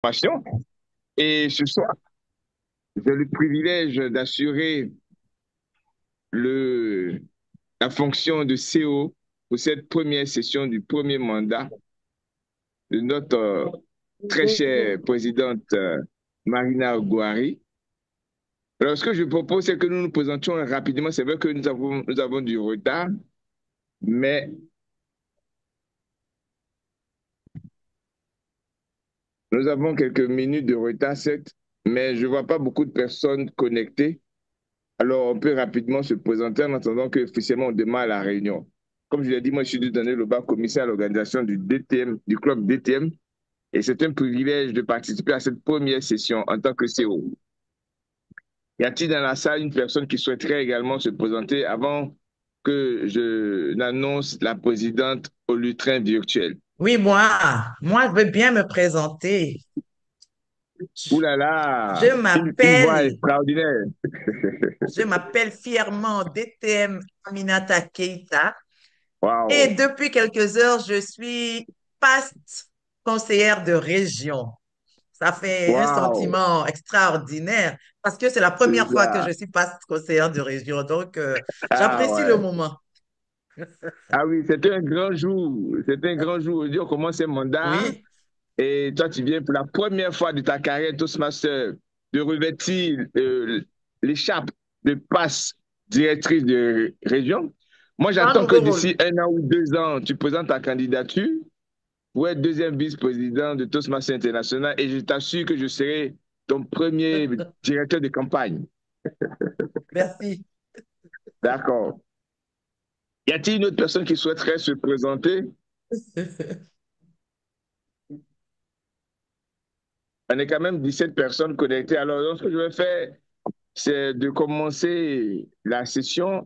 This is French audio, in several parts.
Formation. Et ce soir, j'ai le privilège d'assurer le, la fonction de CO pour cette première session du premier mandat de notre très chère présidente Marina Gouari. Alors, ce que je propose, c'est que nous nous présentions rapidement. C'est vrai que nous avons du retard, mais nous avons quelques minutes de retard, certes, mais je ne vois pas beaucoup de personnes connectées. Alors, on peut rapidement se présenter en attendant qu'officiellement on démarre la réunion. Comme je l'ai dit, moi, je suis Dieudonné Loba, commissaire à l'organisation du DTM, du club DTM, et c'est un privilège de participer à cette première session en tant que CO. Y a-t-il dans la salle une personne qui souhaiterait également se présenter avant que je n'annonce la présidente au lutrin virtuel? Oui, moi, je veux bien me présenter. Ouh là là, Je une voix m'appelle, extraordinaire. je m'appelle fièrement DTM Aminata Keita et Waouh, depuis quelques heures, je suis past conseillère de région. Ça fait un waouh, sentiment extraordinaire parce que c'est la c'est première fois que ça. je suis past conseillère de région. Donc, Ah j'apprécie le ouais. moment. Ah oui, c'était un grand jour. C'était un grand jour. On commence un mandat Oui. et toi, tu viens pour la première fois de ta carrière Toastmaster de revêtir l'écharpe de passe directrice de région. Moi, Un j'attends que nouveau rôle. d'ici 1 an ou 2 ans, tu présentes ta candidature pour être deuxième vice-président de Toastmaster International et je t'assure que je serai ton premier directeur de campagne. Merci. D'accord. Y a-t-il une autre personne qui souhaiterait se présenter? On est quand même 17 personnes connectées. Alors, donc, ce que je vais faire, c'est de commencer la session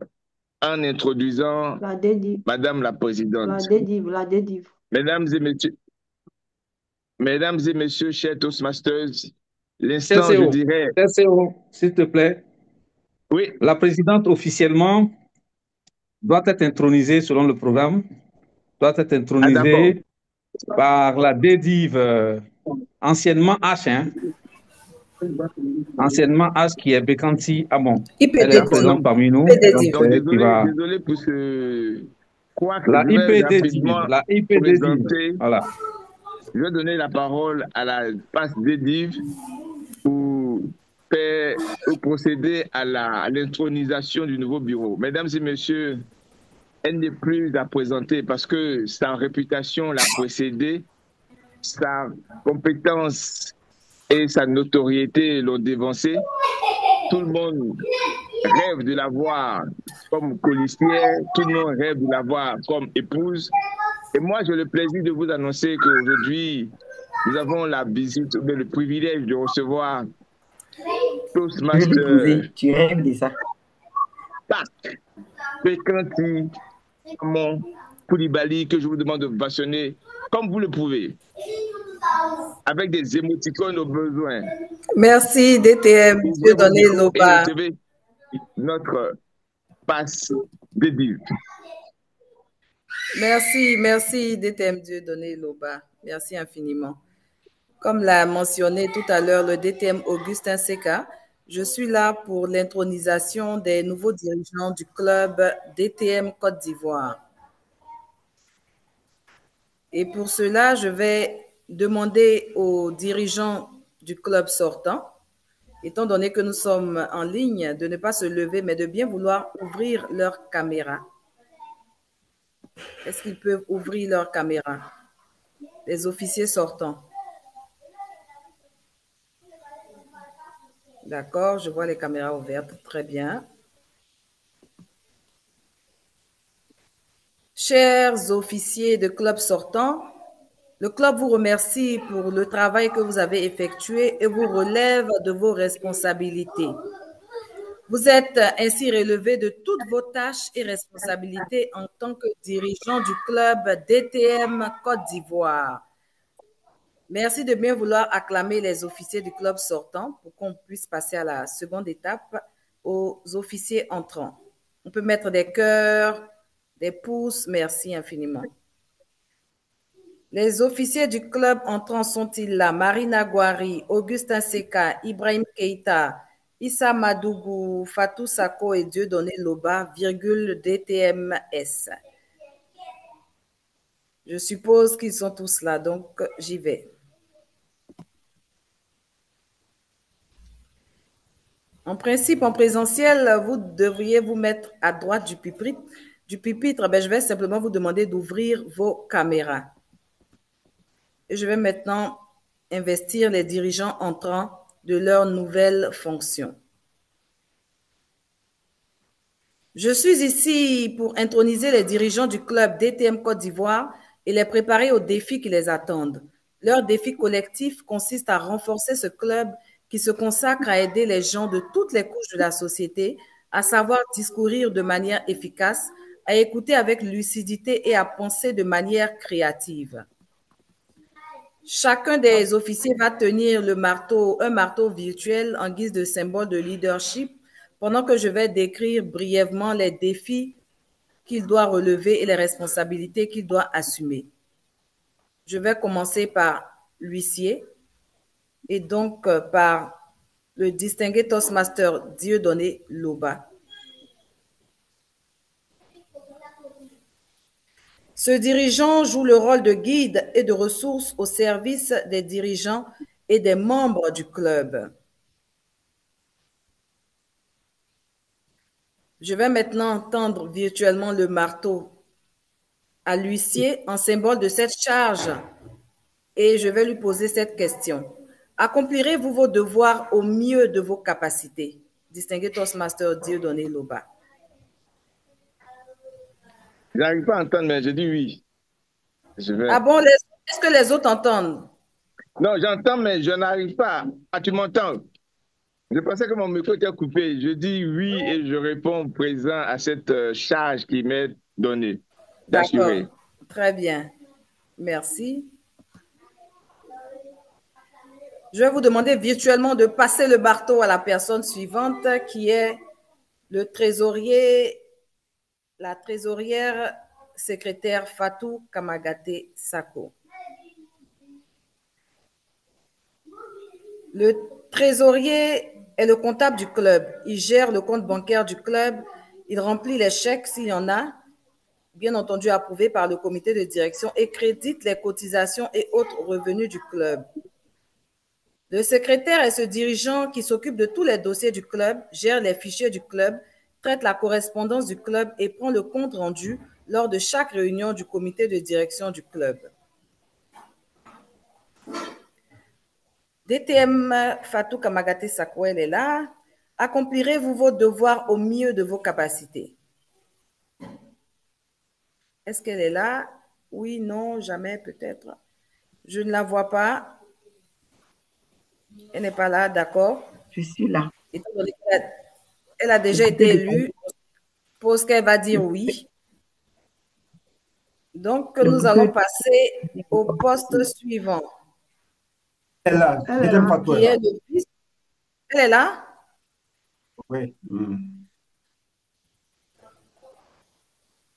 en introduisant La dédive, Madame la la Présidente. dédive, la dédive. Mesdames et messieurs, mesdames et messieurs, chers Toastmasters, l'instant, je TCO, dirais, TCO, s'il te plaît. oui, La présidente officiellement doit être intronisée selon le programme, doit être ah d'accord, intronisée par la dédive anciennement H, hein, anciennement H qui est Bekanti Amon. Elle est d'accord. IPDD, présente Donc, parmi nous, donc IPDD. c'est donc elle qui désolé, va. désolé pour ce couac. La Je vais IP rapidement dédive, la IP dédive. présenter, Voilà. je vais donner la parole à la passe dédive pour faire, pour procéder à l'intronisation du nouveau bureau. Mesdames et messieurs, elle n'est plus à présenter parce que sa réputation l'a précédée, sa compétence et sa notoriété l'ont dévancé. Tout le monde rêve de la voir comme colistière, tout le monde rêve de la voir comme épouse. Et moi, j'ai le plaisir de vous annoncer qu'aujourd'hui, nous avons la visite, ou bien le privilège de recevoir Je vais Toastmaster déposer. Tu rêves de ça. Tak Pekanti Amon Koulibaly, que je vous demande de vationner comme vous le pouvez, avec des émoticônes au besoin. Merci, DTM, Ouvrez Dieu vos donné micros et Loba. recevez notre passe de Dieu. Merci, DTM, Dieu donné Loba. Merci infiniment. Comme l'a mentionné tout à l'heure le DTM Augustin Seka, je suis là pour l'intronisation des nouveaux dirigeants du club DTM Côte d'Ivoire. Et pour cela, je vais demander aux dirigeants du club sortant, étant donné que nous sommes en ligne, de ne pas se lever, mais de bien vouloir ouvrir leur caméra. Est-ce qu'ils peuvent ouvrir leur caméra? Les officiers sortants. D'accord, je vois les caméras ouvertes. Très bien. Chers officiers de club sortant, le club vous remercie pour le travail que vous avez effectué et vous relève de vos responsabilités. Vous êtes ainsi relevé de toutes vos tâches et responsabilités en tant que dirigeant du club DTM Côte d'Ivoire. Merci de bien vouloir acclamer les officiers du club sortant pour qu'on puisse passer à la seconde étape aux officiers entrants. On peut mettre des cœurs, des pouces. Merci infiniment. Les officiers du club entrants sont-ils là? Marina Gouari, Augustin Seka, Ibrahim Keita, Issa Madougou, Fatou Sako et Dieudonné Loba, virgule DTMS. Je suppose qu'ils sont tous là, donc j'y vais. En principe, en présentiel, vous devriez vous mettre à droite du pupitre. Je vais simplement vous demander d'ouvrir vos caméras. Et je vais maintenant investir les dirigeants entrants de leurs nouvelles fonctions. Je suis ici pour introniser les dirigeants du club DTM Côte d'Ivoire et les préparer aux défis qui les attendent. Leur défi collectif consiste à renforcer ce club qui se consacre à aider les gens de toutes les couches de la société à savoir discourir de manière efficace, à écouter avec lucidité et à penser de manière créative. Chacun des officiers va tenir un marteau virtuel en guise de symbole de leadership pendant que je vais décrire brièvement les défis qu'il doit relever et les responsabilités qu'il doit assumer. Je vais commencer par l'huissier et donc par le distingué Toastmaster Dieudonné Loba. Ce dirigeant joue le rôle de guide et de ressource au service des dirigeants et des membres du club. Je vais maintenant tendre virtuellement le marteau à l'huissier en symbole de cette charge et je vais lui poser cette question. Accomplirez-vous vos devoirs au mieux de vos capacités? Distingué Toastmaster Dieudonné Loba. Je n'arrive pas à entendre, mais je dis oui. Ah bon, est-ce que les autres entendent? Non, j'entends, mais je n'arrive pas. Ah, tu m'entends? Je pensais que mon micro était coupé. Je dis oui et je réponds présent à cette charge qui m'est donnée d'assurer. D'accord, très bien. Merci. Je vais vous demander virtuellement de passer le marteau à la personne suivante qui est le trésorier, la trésorière secrétaire Fatou Kamagate Sako. Le trésorier est le comptable du club. Il gère le compte bancaire du club. Il remplit les chèques s'il y en a, bien entendu approuvés par le comité de direction et crédite les cotisations et autres revenus du club. Le secrétaire est ce dirigeant qui s'occupe de tous les dossiers du club, gère les fichiers du club, traite la correspondance du club et prend le compte rendu lors de chaque réunion du comité de direction du club. DTM Fatou Kamagate Sako, elle est là. Accomplirez-vous vos devoirs au mieux de vos capacités? Est-ce qu'elle est là? Oui, non, jamais, peut-être. Je ne la vois pas. Elle n'est pas là, d'accord. Je suis là. Elle a déjà été élue. Je suppose qu'elle va dire oui. Donc, nous allons passer au poste suivant. Elle est là. Qui est le vice. Elle est là? Oui.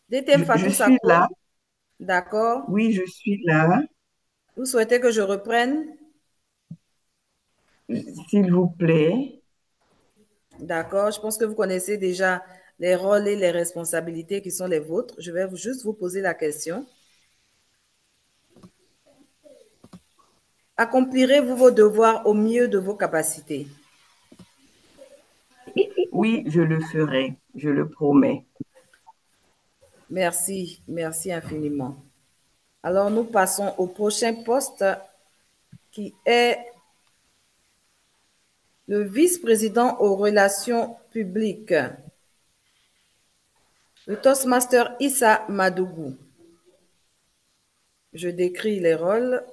DTM Fatou Je Sako. suis là. D'accord. Oui, je suis là. Vous souhaitez que je reprenne? S'il vous plaît. D'accord. Je pense que vous connaissez déjà les rôles et les responsabilités qui sont les vôtres. Je vais juste vous poser la question. Accomplirez-vous vos devoirs au mieux de vos capacités? Oui, je le ferai. Je le promets. Merci. Merci infiniment. Alors, nous passons au prochain poste qui est le vice-président aux relations publiques, le Toastmaster Issa Madougou. Je décris le rôle.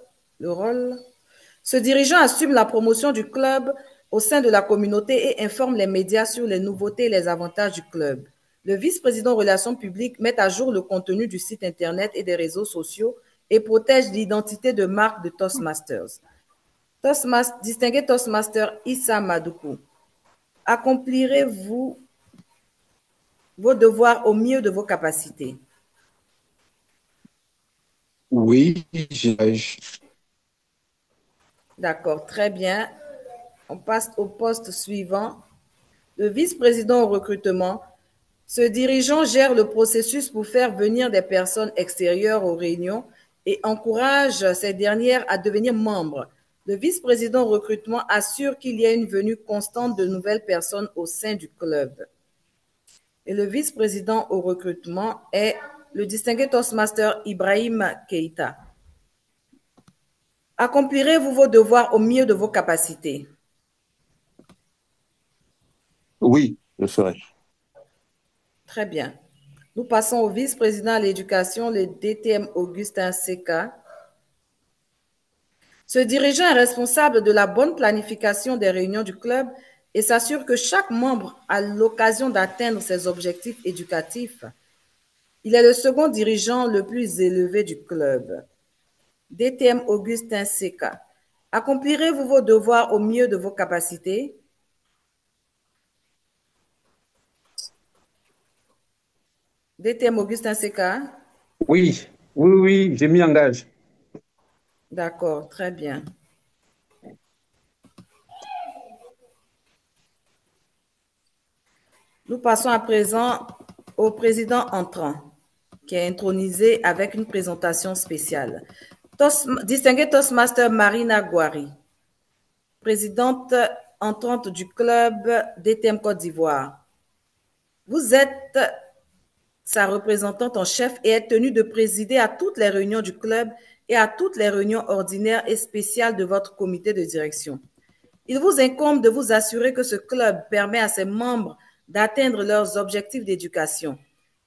Ce dirigeant assume la promotion du club au sein de la communauté et informe les médias sur les nouveautés et les avantages du club. Le vice-président aux relations publiques met à jour le contenu du site Internet et des réseaux sociaux et protège l'identité de marque de Toastmasters. Distingué Toastmaster Issa Madougou, accomplirez-vous vos devoirs au mieux de vos capacités? Oui, j'ai D'accord, très bien. On passe au poste suivant. Le vice-président au recrutement. Ce dirigeant gère le processus pour faire venir des personnes extérieures aux réunions et encourage ces dernières à devenir membres. Le vice-président au recrutement assure qu'il y a une venue constante de nouvelles personnes au sein du club. Et le vice-président au recrutement est le distingué Toastmaster Ibrahim Keita. Accomplirez-vous vos devoirs au mieux de vos capacités? Oui, je ferai. Très bien. Nous passons au vice-président à l'éducation, le DTM Augustin Seka. Ce dirigeant est responsable de la bonne planification des réunions du club et s'assure que chaque membre a l'occasion d'atteindre ses objectifs éducatifs. Il est le second dirigeant le plus élevé du club. DTM Augustin Seka. Accomplirez-vous vos devoirs au mieux de vos capacités? DTM Augustin Seka. Oui, oui, oui, je m'y engage. D'accord, très bien. Nous passons à présent au président entrant, qui est intronisé avec une présentation spéciale. Distinguée Toastmaster Marina Gouari, présidente entrante du club DTM Côte d'Ivoire. Vous êtes sa représentante en chef et est tenue de présider à toutes les réunions du club et à toutes les réunions ordinaires et spéciales de votre comité de direction. Il vous incombe de vous assurer que ce club permet à ses membres d'atteindre leurs objectifs d'éducation.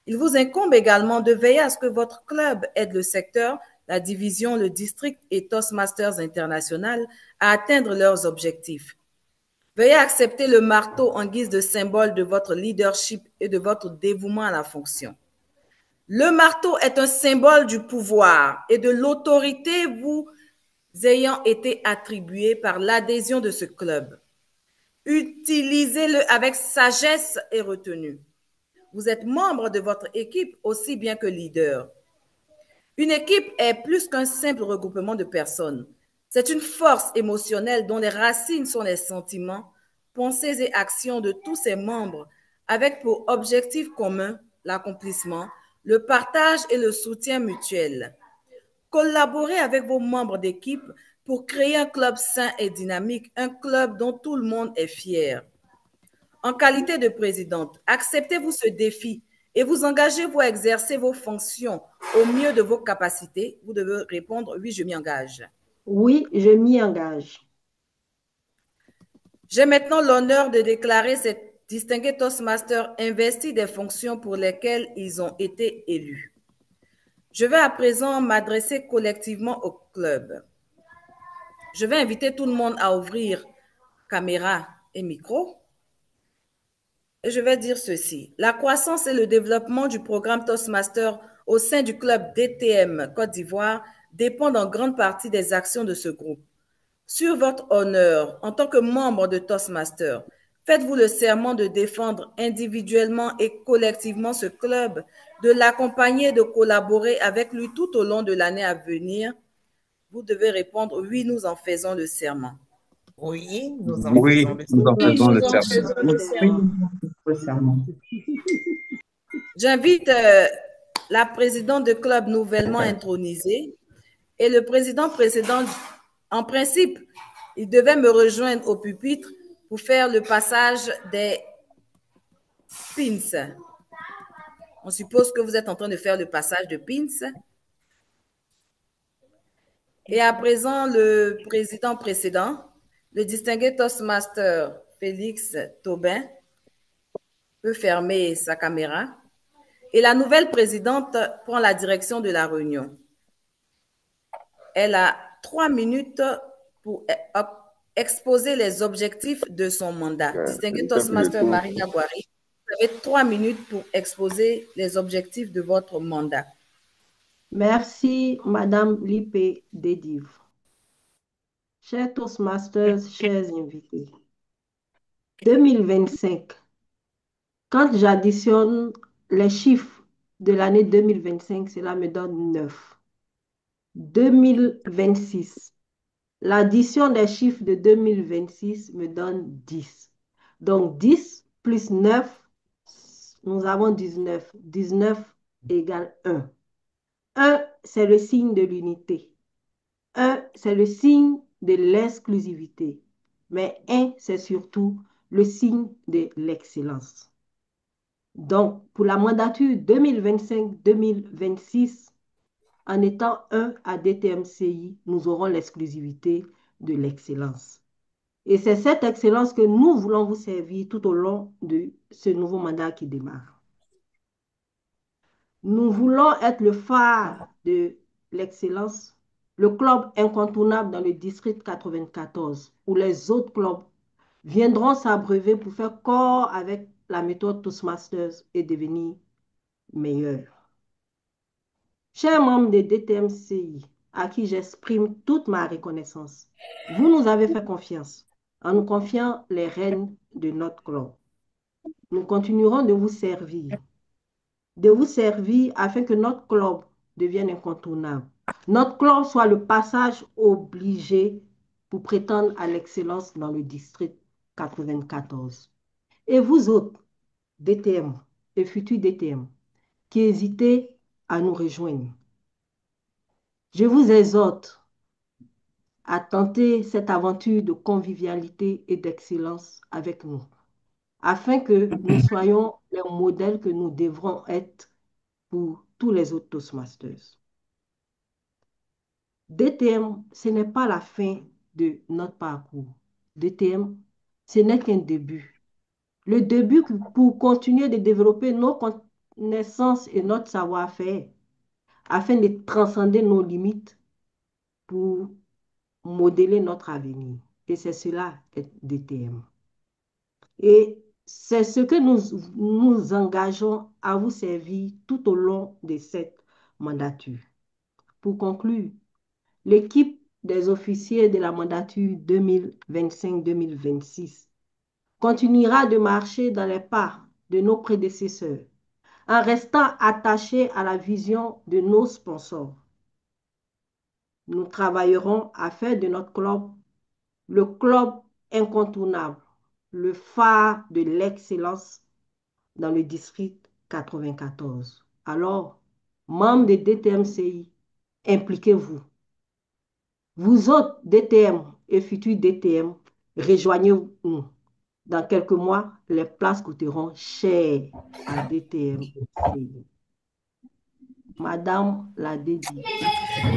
Il vous incombe également de veiller à ce que votre club aide le secteur, la division, le district et Toastmasters International à atteindre leurs objectifs. Veuillez accepter le marteau en guise de symbole de votre leadership et de votre dévouement à la fonction. Le marteau est un symbole du pouvoir et de l'autorité vous ayant été attribué par l'adhésion de ce club. Utilisez-le avec sagesse et retenue. Vous êtes membre de votre équipe aussi bien que leader. Une équipe est plus qu'un simple regroupement de personnes. C'est une force émotionnelle dont les racines sont les sentiments, pensées et actions de tous ses membres, avec pour objectif commun l'accomplissement, le partage et le soutien mutuel. Collaborez avec vos membres d'équipe pour créer un club sain et dynamique, un club dont tout le monde est fier. En qualité de présidente, acceptez-vous ce défi et vous engagez-vous à exercer vos fonctions au mieux de vos capacités? Vous devez répondre oui, je m'y engage. Oui, je m'y engage. J'ai maintenant l'honneur de déclarer ces distingués Toastmasters investis des fonctions pour lesquelles ils ont été élus. Je vais à présent m'adresser collectivement au club. Je vais inviter tout le monde à ouvrir caméra et micro. Et je vais dire ceci. La croissance et le développement du programme Toastmaster au sein du club DTM Côte d'Ivoire dépendent en grande partie des actions de ce groupe. Sur votre honneur, en tant que membre de Toastmaster, faites-vous le serment de défendre individuellement et collectivement ce club, de l'accompagner et de collaborer avec lui tout au long de l'année à venir? Vous devez répondre oui, nous en faisons le serment. Oui, nous en Oui, faisons le nous en Oui, faisons le nous en serment. faisons le Oui, serment. J'invite la présidente de club nouvellement intronisée et le président précédent. En principe, il devait me rejoindre au pupitre pour faire le passage des pins. On suppose que vous êtes en train de faire le passage de pins. Et à présent, le président précédent, le distingué Toastmaster Félix Taubin, peut fermer sa caméra. Et la nouvelle présidente prend la direction de la réunion. Elle a 3 minutes pour exposer les objectifs de son mandat. Distingué Toastmaster Marina Gouari, vous avez 3 minutes pour exposer les objectifs de votre mandat. Merci, Madame Lipe Dediv. Chers Toastmasters, chers invités. 2025. Quand j'additionne les chiffres de l'année 2025, cela me donne 9. 2026. L'addition des chiffres de 2026 me donne 10. Donc 10 plus 9, nous avons 19. 19 égale 1. 1, c'est le signe de l'unité. 1, c'est le signe de l'exclusivité. Mais 1, c'est surtout le signe de l'excellence. Donc, pour la mandature 2025-2026, en étant 1 à DTMCI, nous aurons l'exclusivité de l'excellence. Et c'est cette excellence que nous voulons vous servir tout au long de ce nouveau mandat qui démarre. Nous voulons être le phare de l'excellence, le club incontournable dans le district 94, où les autres clubs viendront s'abreuver pour faire corps avec la méthode Toastmasters et devenir meilleurs. Chers membres de DTMCI, à qui j'exprime toute ma reconnaissance, vous nous avez fait confiance en nous confiant les rênes de notre club. Nous continuerons de vous servir afin que notre club devienne incontournable. Notre club soit le passage obligé pour prétendre à l'excellence dans le district 94. Et vous autres, DTM et futurs DTM, qui hésitez à nous rejoindre, je vous exhorte à tenter cette aventure de convivialité et d'excellence avec nous, afin que nous soyons les modèles que nous devrons être pour tous les autres Toastmasters. DTM, ce n'est pas la fin de notre parcours. DTM, ce n'est qu'un début. Le début pour continuer de développer nos connaissances et notre savoir-faire, afin de transcender nos limites pour modeler notre avenir. Et c'est cela, être DTM. Et c'est ce que nous nous engageons à vous servir tout au long de cette mandature. Pour conclure, l'équipe des officiers de la mandature 2025-2026 continuera de marcher dans les pas de nos prédécesseurs en restant attachés à la vision de nos sponsors. Nous travaillerons à faire de notre club le club incontournable, le phare de l'excellence dans le district 94. Alors, membres de DTMCI, impliquez-vous. Vous autres DTM et futurs DTM, rejoignez-nous. Dans quelques mois, les places coûteront cher à DTMCI. Madame la dédie.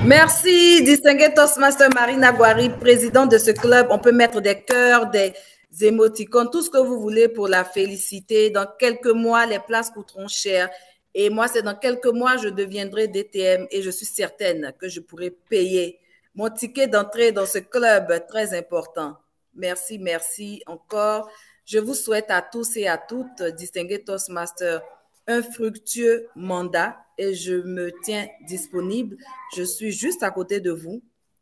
Merci, distingué Toastmaster Marina Guari, présidente de ce club. On peut mettre des cœurs, des émoticônes, tout ce que vous voulez pour la féliciter. Dans quelques mois, les places coûteront cher. Et moi, c'est dans quelques mois, je deviendrai DTM et je suis certaine que je pourrai payer mon ticket d'entrée dans ce club très important. Merci, merci encore. Je vous souhaite à tous et à toutes, distingués Toastmasters, un fructueux mandat et je me tiens disponible. Je suis juste à côté de vous.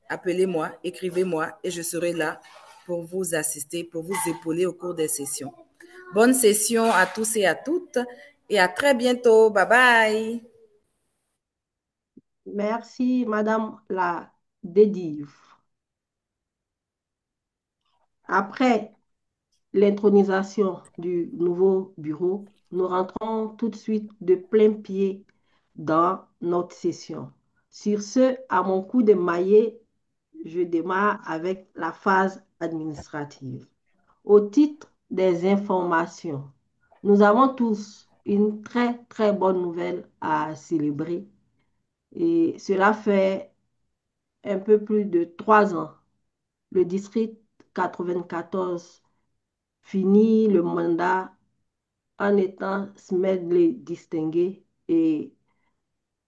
Appelez-moi, écrivez-moi et je serai là pour vous assister, pour vous épauler au cours des sessions. Bonne session à tous et à toutes et à très bientôt. Bye bye. Merci, Madame la dédive. Après l'intronisation du nouveau bureau, nous rentrons tout de suite de plein pied dans notre session. Sur ce, à mon coup de maillet, je démarre avec la phase administrative. Au titre des informations, nous avons tous une très, très bonne nouvelle à célébrer. Et cela fait un peu plus de 3 ans. Le district 94 finit le mandat en étant Smedley distingué et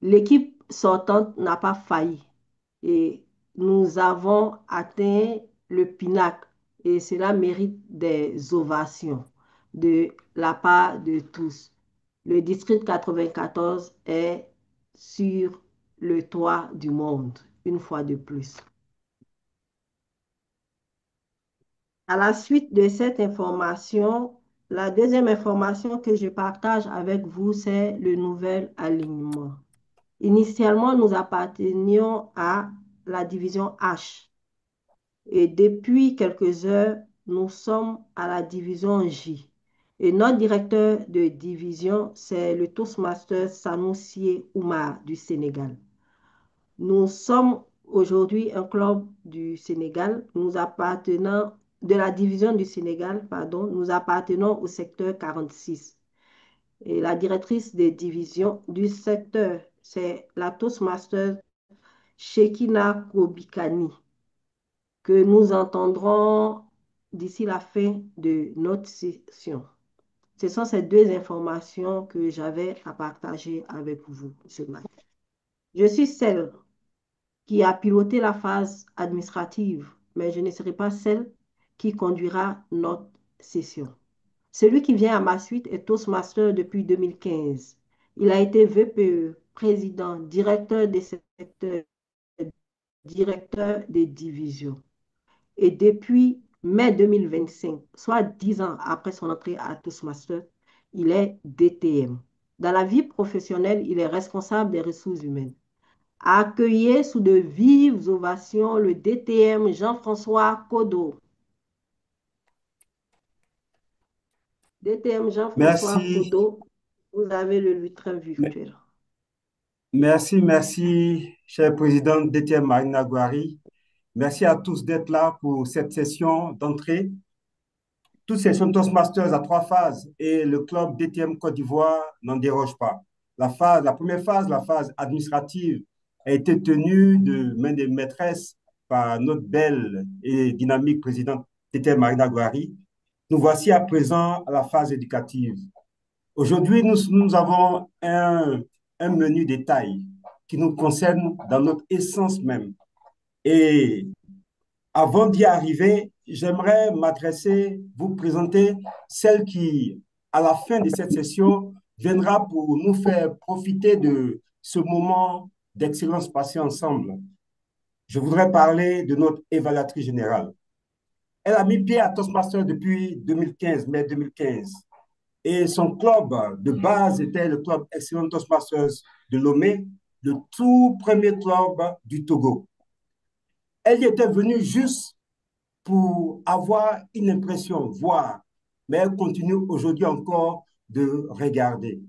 l'équipe sortante n'a pas failli. Et nous avons atteint le pinacle et cela mérite des ovations de la part de tous. Le district 94 est sur le toit du monde, une fois de plus. À la suite de cette information, la deuxième information que je partage avec vous, c'est le nouvel alignement. Initialement, nous appartenions à la division H et depuis quelques heures, nous sommes à la division J. Et notre directeur de division, c'est le Toastmaster Sanoussi Oumar du Sénégal. Nous sommes aujourd'hui un club du Sénégal, nous appartenons de la division du Sénégal, pardon, nous appartenons au secteur 46. Et la directrice des divisions du secteur, c'est la Toastmaster Shekina Kobikani, que nous entendrons d'ici la fin de notre session. Ce sont ces deux informations que j'avais à partager avec vous ce matin. Je suis celle qui a piloté la phase administrative, mais je ne serai pas celle qui conduira notre session. Celui qui vient à ma suite est Toastmaster depuis 2015. Il a été VPE, président, directeur des secteurs, directeur des divisions. Et depuis mai 2025, soit 10 ans après son entrée à Toastmaster, il est DTM. Dans la vie professionnelle, il est responsable des ressources humaines. Accueillez sous de vives ovations le DTM Jean-François Kodo. DTM Jean-François Merci, Kodo, vous avez le lutrin virtuel. merci, cher président DTM Marina Gouari. Merci à tous d'être là pour cette session d'entrée. Toutes ces sessions Toastmasters à 3 phases et le club DTM Côte d'Ivoire n'en déroge pas. La première phase, la phase administrative, a été tenue de main de maîtresse par notre belle et dynamique présidente DTM Marina Gouari. Nous voici à présent à la phase éducative. Aujourd'hui, nous avons un menu détail qui nous concerne dans notre essence même. Et avant d'y arriver, j'aimerais vous présenter celle qui, à la fin de cette session, viendra pour nous faire profiter de ce moment d'excellence passé ensemble. Je voudrais parler de notre évaluatrice générale. Elle a mis pied à Toastmasters depuis 2015, mai 2015. Et son club de base était le club Excellent Toastmasters de Lomé, le tout premier club du Togo. Elle y était venue juste pour avoir une impression, voir, mais elle continue aujourd'hui encore de regarder.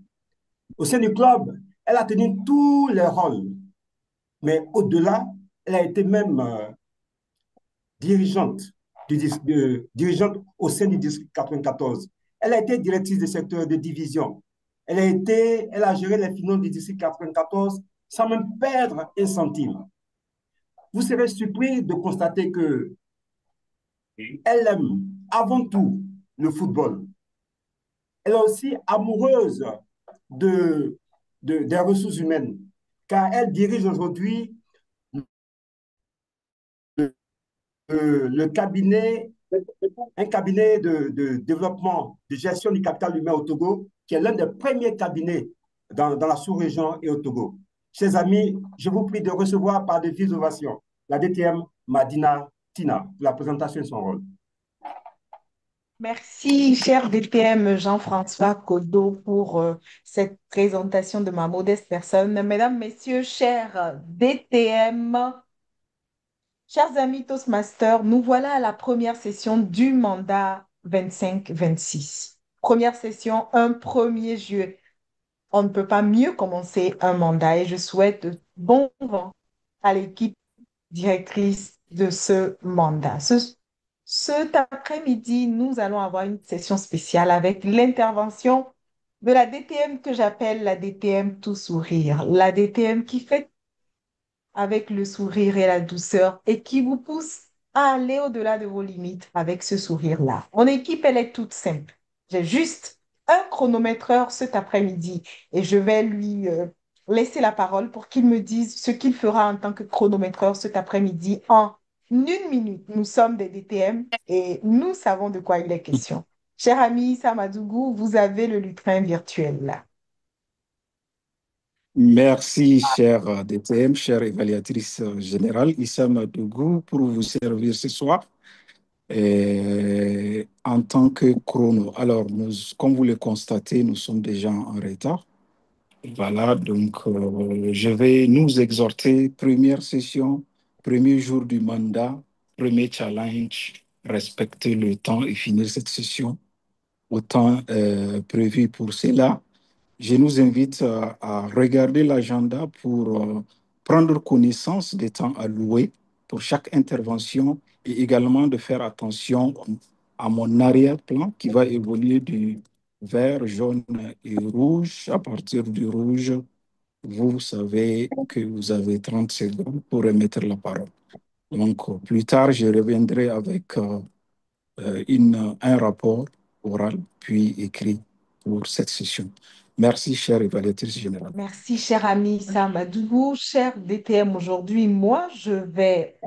Au sein du club, elle a tenu tous les rôles, mais au-delà, elle a été même dirigeante, dirigeante au sein du district 94. Elle a été directrice du secteur de division. Elle a géré les finances du district 94 sans même perdre un centime. Vous serez surpris de constater que elle aime avant tout le football. Elle est aussi amoureuse des ressources humaines, car elle dirige aujourd'hui le cabinet, un cabinet de développement, de gestion du capital humain au Togo, qui est l'un des premiers cabinets dans la sous-région et au Togo. Chers amis, je vous prie de recevoir par de vives ovations la DTM Madina Tina pour la présentation de son rôle. Merci, cher DTM Jean-François Kodo, pour cette présentation de ma modeste personne. Mesdames, Messieurs, chers DTM, chers amis Toastmasters, nous voilà à la première session du mandat 25-26. Première session, un 1er juillet. On ne peut pas mieux commencer un mandat et je souhaite bon vent à l'équipe directrice de ce mandat. Cet après-midi, nous allons avoir une session spéciale avec l'intervention de la DTM que j'appelle la DTM tout sourire. La DTM qui fait avec le sourire et la douceur et qui vous pousse à aller au-delà de vos limites avec ce sourire-là. Mon équipe, elle est toute simple. J'ai juste un chronométreur cet après-midi et je vais lui laisser la parole pour qu'il me dise ce qu'il fera en tant que chronométreur cet après-midi en 1 minute. Nous sommes des DTM et nous savons de quoi il est question. Cher ami Samadougou, vous avez le lutrin virtuel là. Merci, cher DTM, chère évaluatrice générale Issa Madougou, pour vous servir ce soir en tant que chrono. Alors, comme vous le constatez, nous sommes déjà en retard. Voilà, donc je vais nous exhorter, première session, premier jour du mandat, premier challenge, respecter le temps et finir cette session au temps prévu pour cela. Je nous invite à regarder l'agenda pour prendre connaissance des temps alloués pour chaque intervention et également de faire attention à mon arrière-plan qui va évoluer du vert, jaune et rouge. À partir du rouge, vous savez que vous avez 30 secondes pour remettre la parole. Donc, plus tard, je reviendrai avec un rapport oral puis écrit pour cette session. Merci, chère évaluatrice générale. Merci, cher ami Samadougou, cher DTM. Aujourd'hui, moi, je vais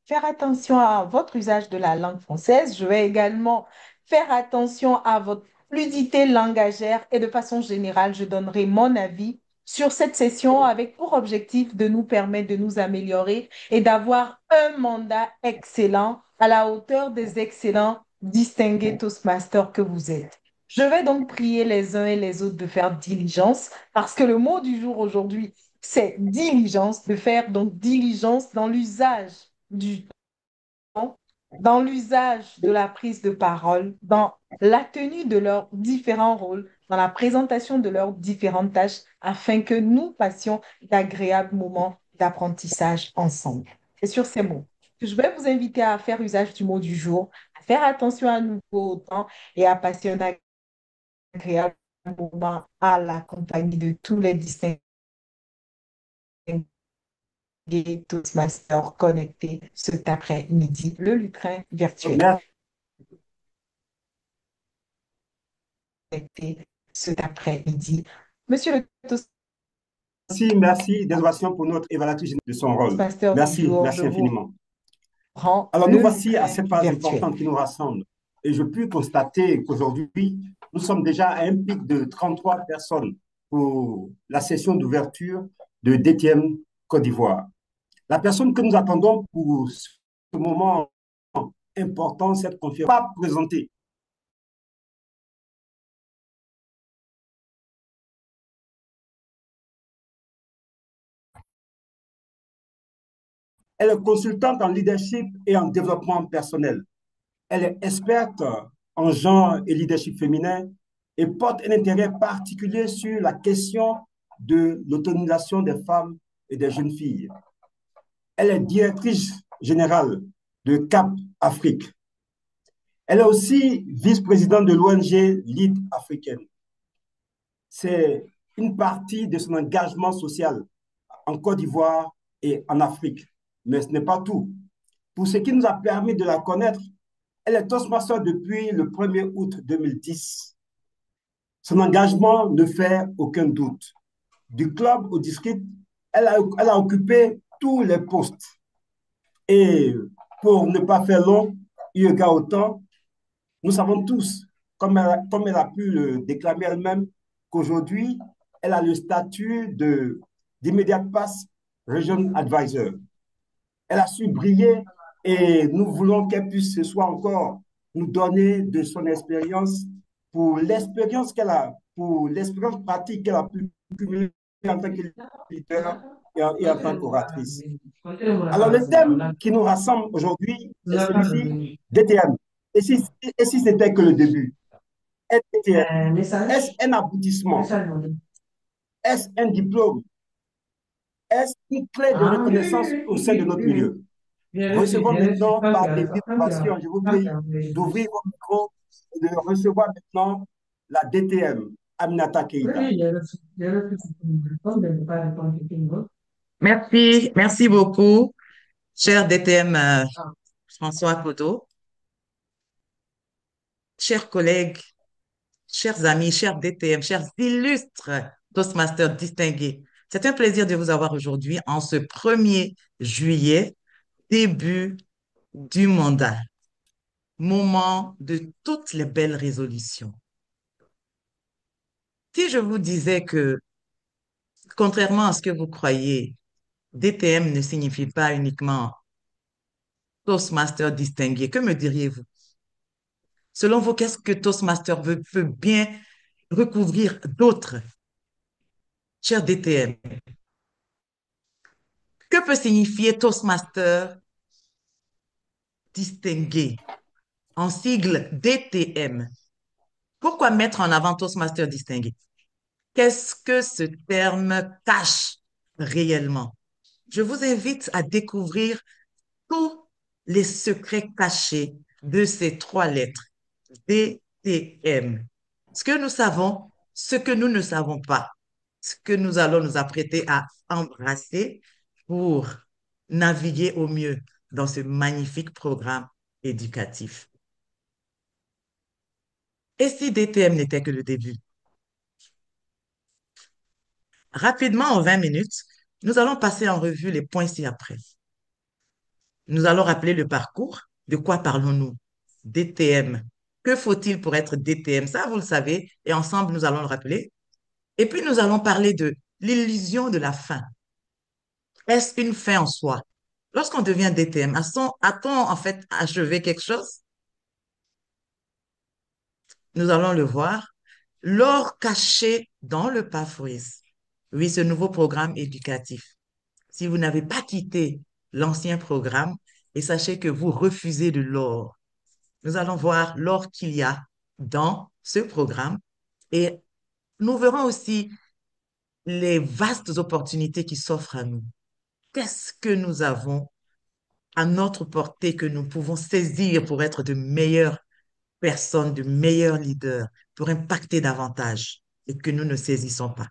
faire attention à votre usage de la langue française. Je vais également faire attention à votre fluidité langagière et de façon générale, je donnerai mon avis sur cette session avec pour objectif de nous permettre de nous améliorer et d'avoir un mandat excellent à la hauteur des excellents distingués Toastmasters que vous êtes. Je vais donc prier les uns et les autres de faire diligence parce que le mot du jour aujourd'hui, c'est diligence, de faire donc diligence dans l'usage du temps, dans l'usage de la prise de parole, dans la tenue de leurs différents rôles, dans la présentation de leurs différentes tâches, afin que nous passions d'agréables moments d'apprentissage ensemble. C'est sur ces mots que je vais vous inviter à faire usage du mot du jour, à faire attention à nouveau au temps et à passer un agréable moment à la compagnie de tous les distingués Toastmasters connectés cet après-midi, le lutrin virtuel connecté cet après-midi. Monsieur le Merci. Désolation pour notre évaluatrice de son rôle. Toastmaster du Merci jour, infiniment. Alors, nous voici à cette phase importante qui nous rassemble. Et je puis constater qu'aujourd'hui, nous sommes déjà à un pic de 33 personnes pour la session d'ouverture de DTM Côte d'Ivoire. La personne que nous attendons pour ce moment important, cette conférence, pas présentée. Elle est consultante en leadership et en développement personnel. Elle est experte en genre et leadership féminin et porte un intérêt particulier sur la question de l'autonomisation des femmes et des jeunes filles. Elle est directrice générale de CAP Afrique. Elle est aussi vice-présidente de l'ONG Lead africaine. C'est une partie de son engagement social en Côte d'Ivoire et en Afrique. Mais ce n'est pas tout. Pour ce qui nous a permis de la connaître, elle est Toastmaster depuis le 1er août 2010. Son engagement ne fait aucun doute. Du club au district, elle a occupé tous les postes. Et pour ne pas faire long, eu égard au temps, nous savons tous, comme elle a pu le déclamer elle-même, qu'aujourd'hui, elle a le statut d'immediate pass Region Advisor. Elle a su briller et nous voulons qu'elle puisse ce soir encore nous donner de son expérience pour l'expérience qu'elle a, pour l'expérience pratique qu'elle a pu cumuler en tant que leader et en tant qu'oratrice. Alors, le thème qui nous rassemble aujourd'hui est celui-ci, DTM. Et si ce n'était que le début? Est-ce un aboutissement? Est-ce un diplôme? Est-ce une clé de reconnaissance au sein de notre milieu? Recevons maintenant par des vibrations, je vous prie d'ouvrir vos micros et de recevoir maintenant la DTM, Aminata Keïta. Merci beaucoup, cher DTM François Kodo, chers collègues, chers amis, chers DTM, chers illustres Toastmasters distingués. C'est un plaisir de vous avoir aujourd'hui en ce 1er juillet, début du mandat, moment de toutes les belles résolutions. Si je vous disais que, contrairement à ce que vous croyez, DTM ne signifie pas uniquement Toastmaster distingué, que me diriez-vous? Selon vous, qu'est-ce que Toastmaster veut bien recouvrir d'autres? Cher DTM, que peut signifier Toastmaster distingué, en sigle DTM? Pourquoi mettre en avant Toastmaster distingué? Qu'est-ce que ce terme cache réellement? Je vous invite à découvrir tous les secrets cachés de ces trois lettres, DTM. Ce que nous savons, ce que nous ne savons pas, ce que nous allons nous apprêter à embrasser pour naviguer au mieux dans ce magnifique programme éducatif. Et si DTM n'était que le début? Rapidement, en 20 minutes, nous allons passer en revue les points ci-après. Nous allons rappeler le parcours. De quoi parlons-nous? DTM. Que faut-il pour être DTM? Ça, vous le savez, et ensemble, nous allons le rappeler. Et puis, nous allons parler de l'illusion de la fin. Est-ce une fin en soi? Lorsqu'on devient DTM, a-t-on en fait achevé quelque chose? Nous allons le voir. L'or caché dans le papyrus. Oui, ce nouveau programme éducatif. Si vous n'avez pas quitté l'ancien programme, et sachez que vous refusez de l'or. Nous allons voir l'or qu'il y a dans ce programme et nous verrons aussi les vastes opportunités qui s'offrent à nous. Qu'est-ce que nous avons à notre portée que nous pouvons saisir pour être de meilleures personnes, de meilleurs leaders, pour impacter davantage et que nous ne saisissons pas.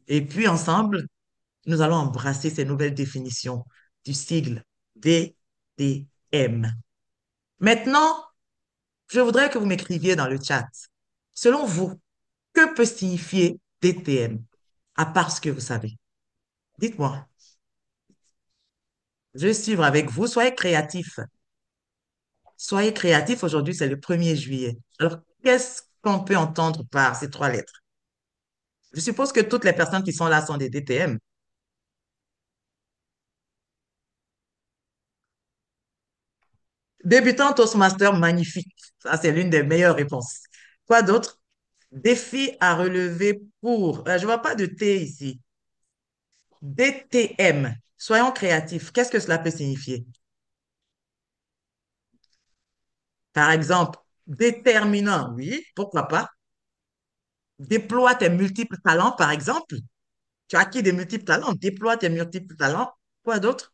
Et puis ensemble, nous allons embrasser ces nouvelles définitions du sigle DTM. Maintenant, je voudrais que vous m'écriviez dans le chat. Selon vous, que peut signifier DTM, à part ce que vous savez? Dites-moi. Je vais suivre avec vous. Soyez créatifs. Soyez créatifs. Aujourd'hui, c'est le 1er juillet. Alors, qu'est-ce qu'on peut entendre par ces trois lettres? Je suppose que toutes les personnes qui sont là sont des DTM. Débutant Toastmaster, magnifique. Ça, c'est l'une des meilleures réponses. Quoi d'autre? Défi à relever pour. Je ne vois pas de T ici. DTM. Soyons créatifs. Qu'est-ce que cela peut signifier? Par exemple, déterminant, oui, pourquoi pas. Déploie tes multiples talents, par exemple. Tu as acquis des multiples talents, déploie tes multiples talents. Quoi d'autre?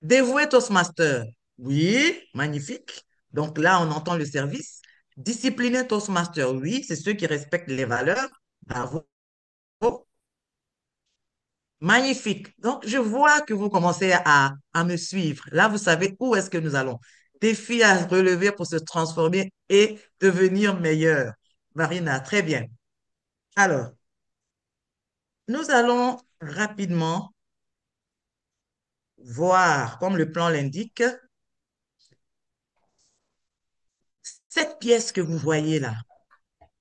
Dévouer Toastmaster. Oui, magnifique. Donc là, on entend le service. Discipliner Toastmaster. Oui, c'est ceux qui respectent les valeurs. Bravo. Magnifique. Donc, je vois que vous commencez à me suivre. Là, vous savez où est-ce que nous allons. Défi à relever pour se transformer et devenir meilleur. Marina, très bien. Alors, nous allons rapidement voir, comme le plan l'indique, cette pièce que vous voyez là,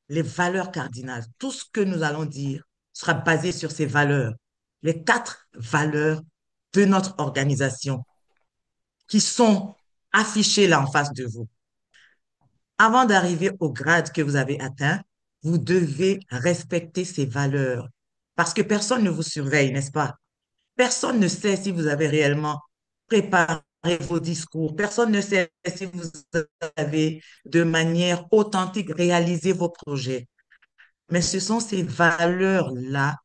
les valeurs cardinales. Tout ce que nous allons dire sera basé sur ces valeurs, les 4 valeurs de notre organisation qui sont affichées là en face de vous. Avant d'arriver au grade que vous avez atteint, vous devez respecter ces valeurs parce que personne ne vous surveille, n'est-ce pas? Personne ne sait si vous avez réellement préparé vos discours. Personne ne sait si vous avez de manière authentique réalisé vos projets. Mais ce sont ces valeurs-là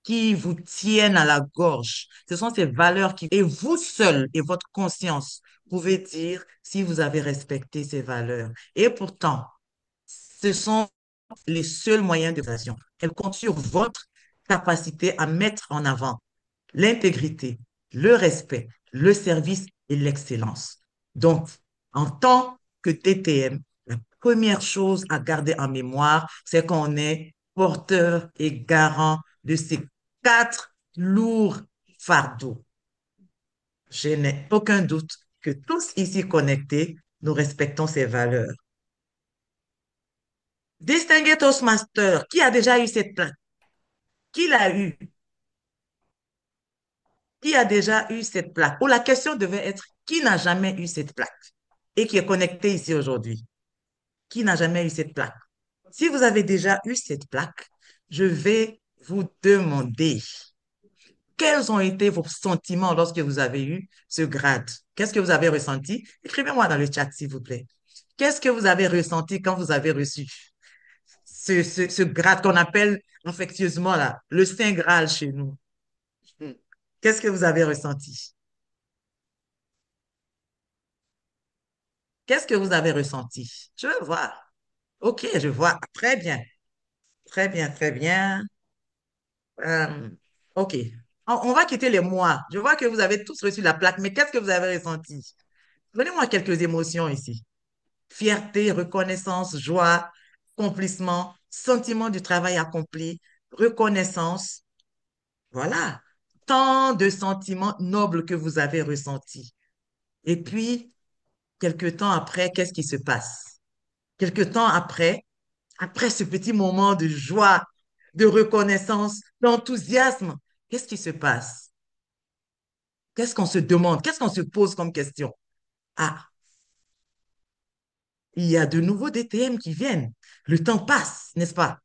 qui vous tiennent à la gorge. Ce sont ces valeurs qui, et vous seul et votre conscience pouvez dire si vous avez respecté ces valeurs. Et pourtant, ce sont les seuls moyens de façon. Elles comptent sur votre capacité à mettre en avant l'intégrité, le respect, le service et l'excellence. Donc, en tant que TTM, la première chose à garder en mémoire, c'est qu'on est porteur et garant de ces 4 lourds fardeaux. Je n'ai aucun doute que tous ici connectés, nous respectons ces valeurs. Distingué Toastmaster, qui a déjà eu cette plaque? Qui l'a eu? Qui a déjà eu cette plaque? Ou la question devait être qui n'a jamais eu cette plaque et qui est connecté ici aujourd'hui? qui n'a jamais eu cette plaque? Si vous avez déjà eu cette plaque, je vais vous demander quels ont été vos sentiments lorsque vous avez eu ce grade. Qu'est-ce que vous avez ressenti? Écrivez-moi dans le chat, s'il vous plaît. Qu'est-ce que vous avez ressenti quand vous avez reçu ce grade qu'on appelle affectueusement là, le Saint Graal chez nous? Qu'est-ce que vous avez ressenti? Qu'est-ce que vous avez ressenti? Je veux voir. OK, je vois. Très bien. Très bien, très bien. Euh, OK. On va quitter les mois. Je vois que vous avez tous reçu la plaque, mais qu'est-ce que vous avez ressenti? Donnez-moi quelques émotions ici. Fierté, reconnaissance, joie, accomplissement, sentiment du travail accompli, reconnaissance. Voilà. Tant de sentiments nobles que vous avez ressentis. Et puis, quelque temps après, qu'est-ce qui se passe? Quelque temps après, après ce petit moment de joie, de reconnaissance, d'enthousiasme, qu'est-ce qui se passe? Qu'est-ce qu'on se demande? Qu'est-ce qu'on se pose comme question? Ah, il y a de nouveaux DTM qui viennent. Le temps passe, n'est-ce pas?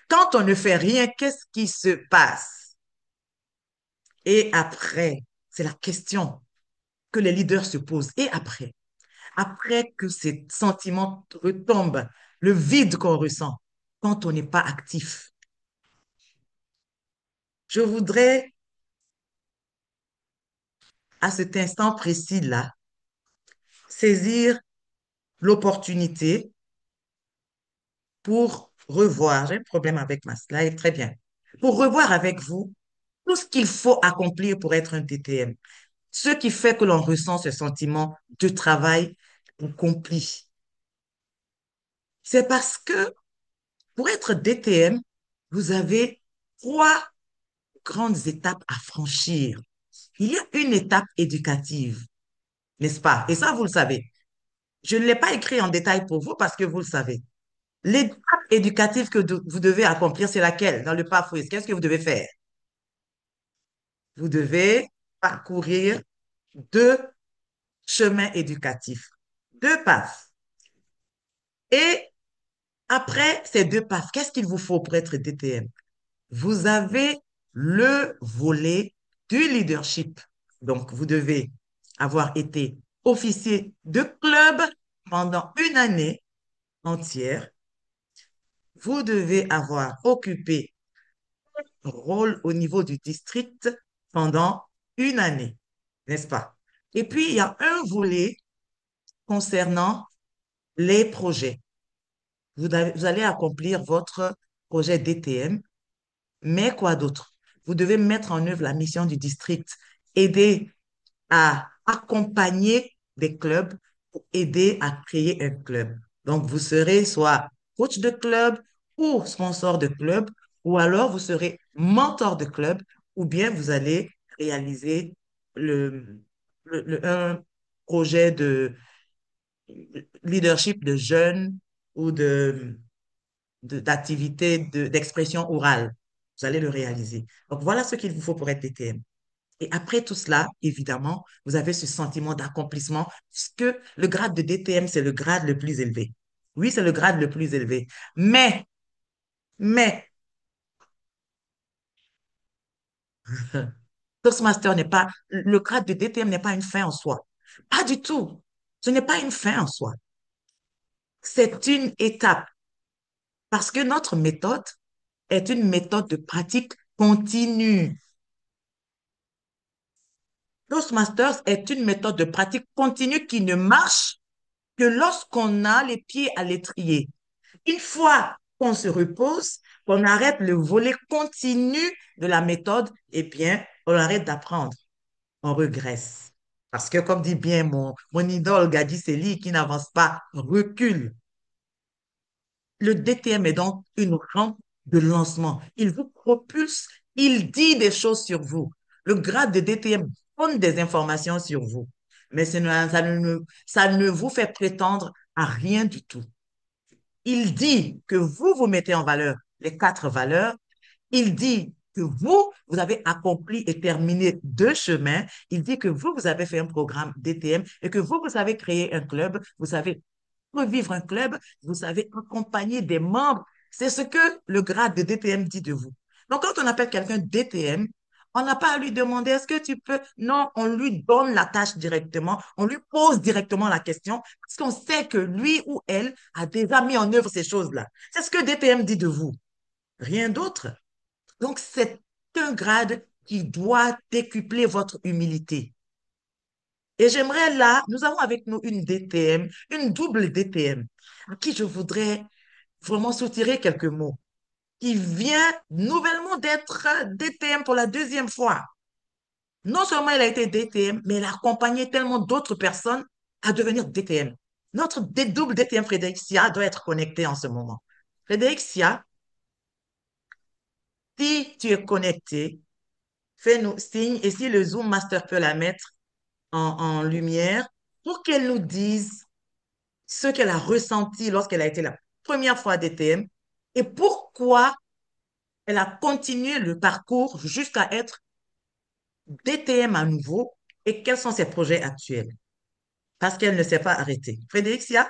Quand on ne fait rien, qu'est-ce qui se passe? Et après, c'est la question que les leaders se posent. Et après? Après que ces sentiments retombent, le vide qu'on ressent quand on n'est pas actif. Je voudrais, à cet instant précis-là, saisir l'opportunité pour revoir, j'ai un problème avec ma slide, très bien, pour revoir avec vous tout ce qu'il faut accomplir pour être un DTM, ce qui fait que l'on ressent ce sentiment de travail accompli. C'est parce que pour être DTM, vous avez trois grandes étapes à franchir. Il y a une étape éducative, n'est-ce pas? Et ça, vous le savez. Je ne l'ai pas écrit en détail pour vous parce que vous le savez. L'étape éducative que vous devez accomplir, c'est laquelle? Dans le pathways, qu'est-ce que vous devez faire? Vous devez parcourir deux chemins éducatifs, deux paths. Et après ces deux paths, qu'est-ce qu'il vous faut pour être DTM? Vous avez le volet du leadership. Donc, vous devez avoir été officier de club pendant une année entière. Vous devez avoir occupé un rôle au niveau du district pendant une année, n'est-ce pas? Et puis, il y a un volet concernant les projets. Vous allez accomplir votre projet DTM, mais quoi d'autre? Vous devez mettre en œuvre la mission du district, aider à accompagner des clubs pour aider à créer un club. Donc, vous serez soit coach de club ou sponsor de club, ou alors vous serez mentor de club, ou bien vous allez réaliser un projet de leadership de jeunes ou d'activité d'expression orale. Vous allez le réaliser. Donc, voilà ce qu'il vous faut pour être DTM. Et après tout cela, évidemment, vous avez ce sentiment d'accomplissement, puisque le grade de DTM, c'est le grade le plus élevé. Oui, c'est le grade le plus élevé. Mais, Toastmaster n'est pas, le grade de DTM n'est pas une fin en soi. Pas du tout. Ce n'est pas une fin en soi. C'est une étape. Parce que notre méthode est une méthode de pratique continue. Toastmasters est une méthode de pratique continue qui ne marche que lorsqu'on a les pieds à l'étrier. Une fois qu'on se repose, qu'on arrête le volet continu de la méthode, eh bien, on arrête d'apprendre. On regresse. Parce que, comme dit bien mon idole Gadi Seli, qui n'avance pas, recule. Le DTM est donc une rampe de lancement. Il vous propulse, il dit des choses sur vous. Le grade de DTM donne des informations sur vous. Mais ça ne vous fait prétendre à rien du tout. Il dit que vous mettez en valeur les quatre valeurs. Il dit que vous avez accompli et terminé deux chemins. Il dit que vous avez fait un programme DTM et que vous avez créé un club. Vous savez, revivre un club, vous savez accompagner des membres. C'est ce que le grade de DTM dit de vous. Donc, quand on appelle quelqu'un DTM, on n'a pas à lui demander est-ce que tu peux. Non, on lui donne la tâche directement, on lui pose directement la question parce qu'on sait que lui ou elle a déjà mis en œuvre ces choses-là. C'est ce que DTM dit de vous. Rien d'autre. Donc, c'est un grade qui doit décupler votre humilité. Et j'aimerais là, nous avons avec nous une DTM, une double DTM, à qui je voudrais vraiment soutirer quelques mots, qui vient nouvellement d'être DTM pour la deuxième fois. Non seulement elle a été DTM, mais elle a accompagné tellement d'autres personnes à devenir DTM. Notre double DTM Frédéric Sia doit être connecté en ce moment. Frédéric Sia, si tu es connecté, fais-nous signe et si le Zoom Master peut la mettre en lumière pour qu'elle nous dise ce qu'elle a ressenti lorsqu'elle a été la première fois à DTM et pourquoi elle a continué le parcours jusqu'à être DTM à nouveau et quels sont ses projets actuels. Parce qu'elle ne s'est pas arrêtée. Frédéric Sia?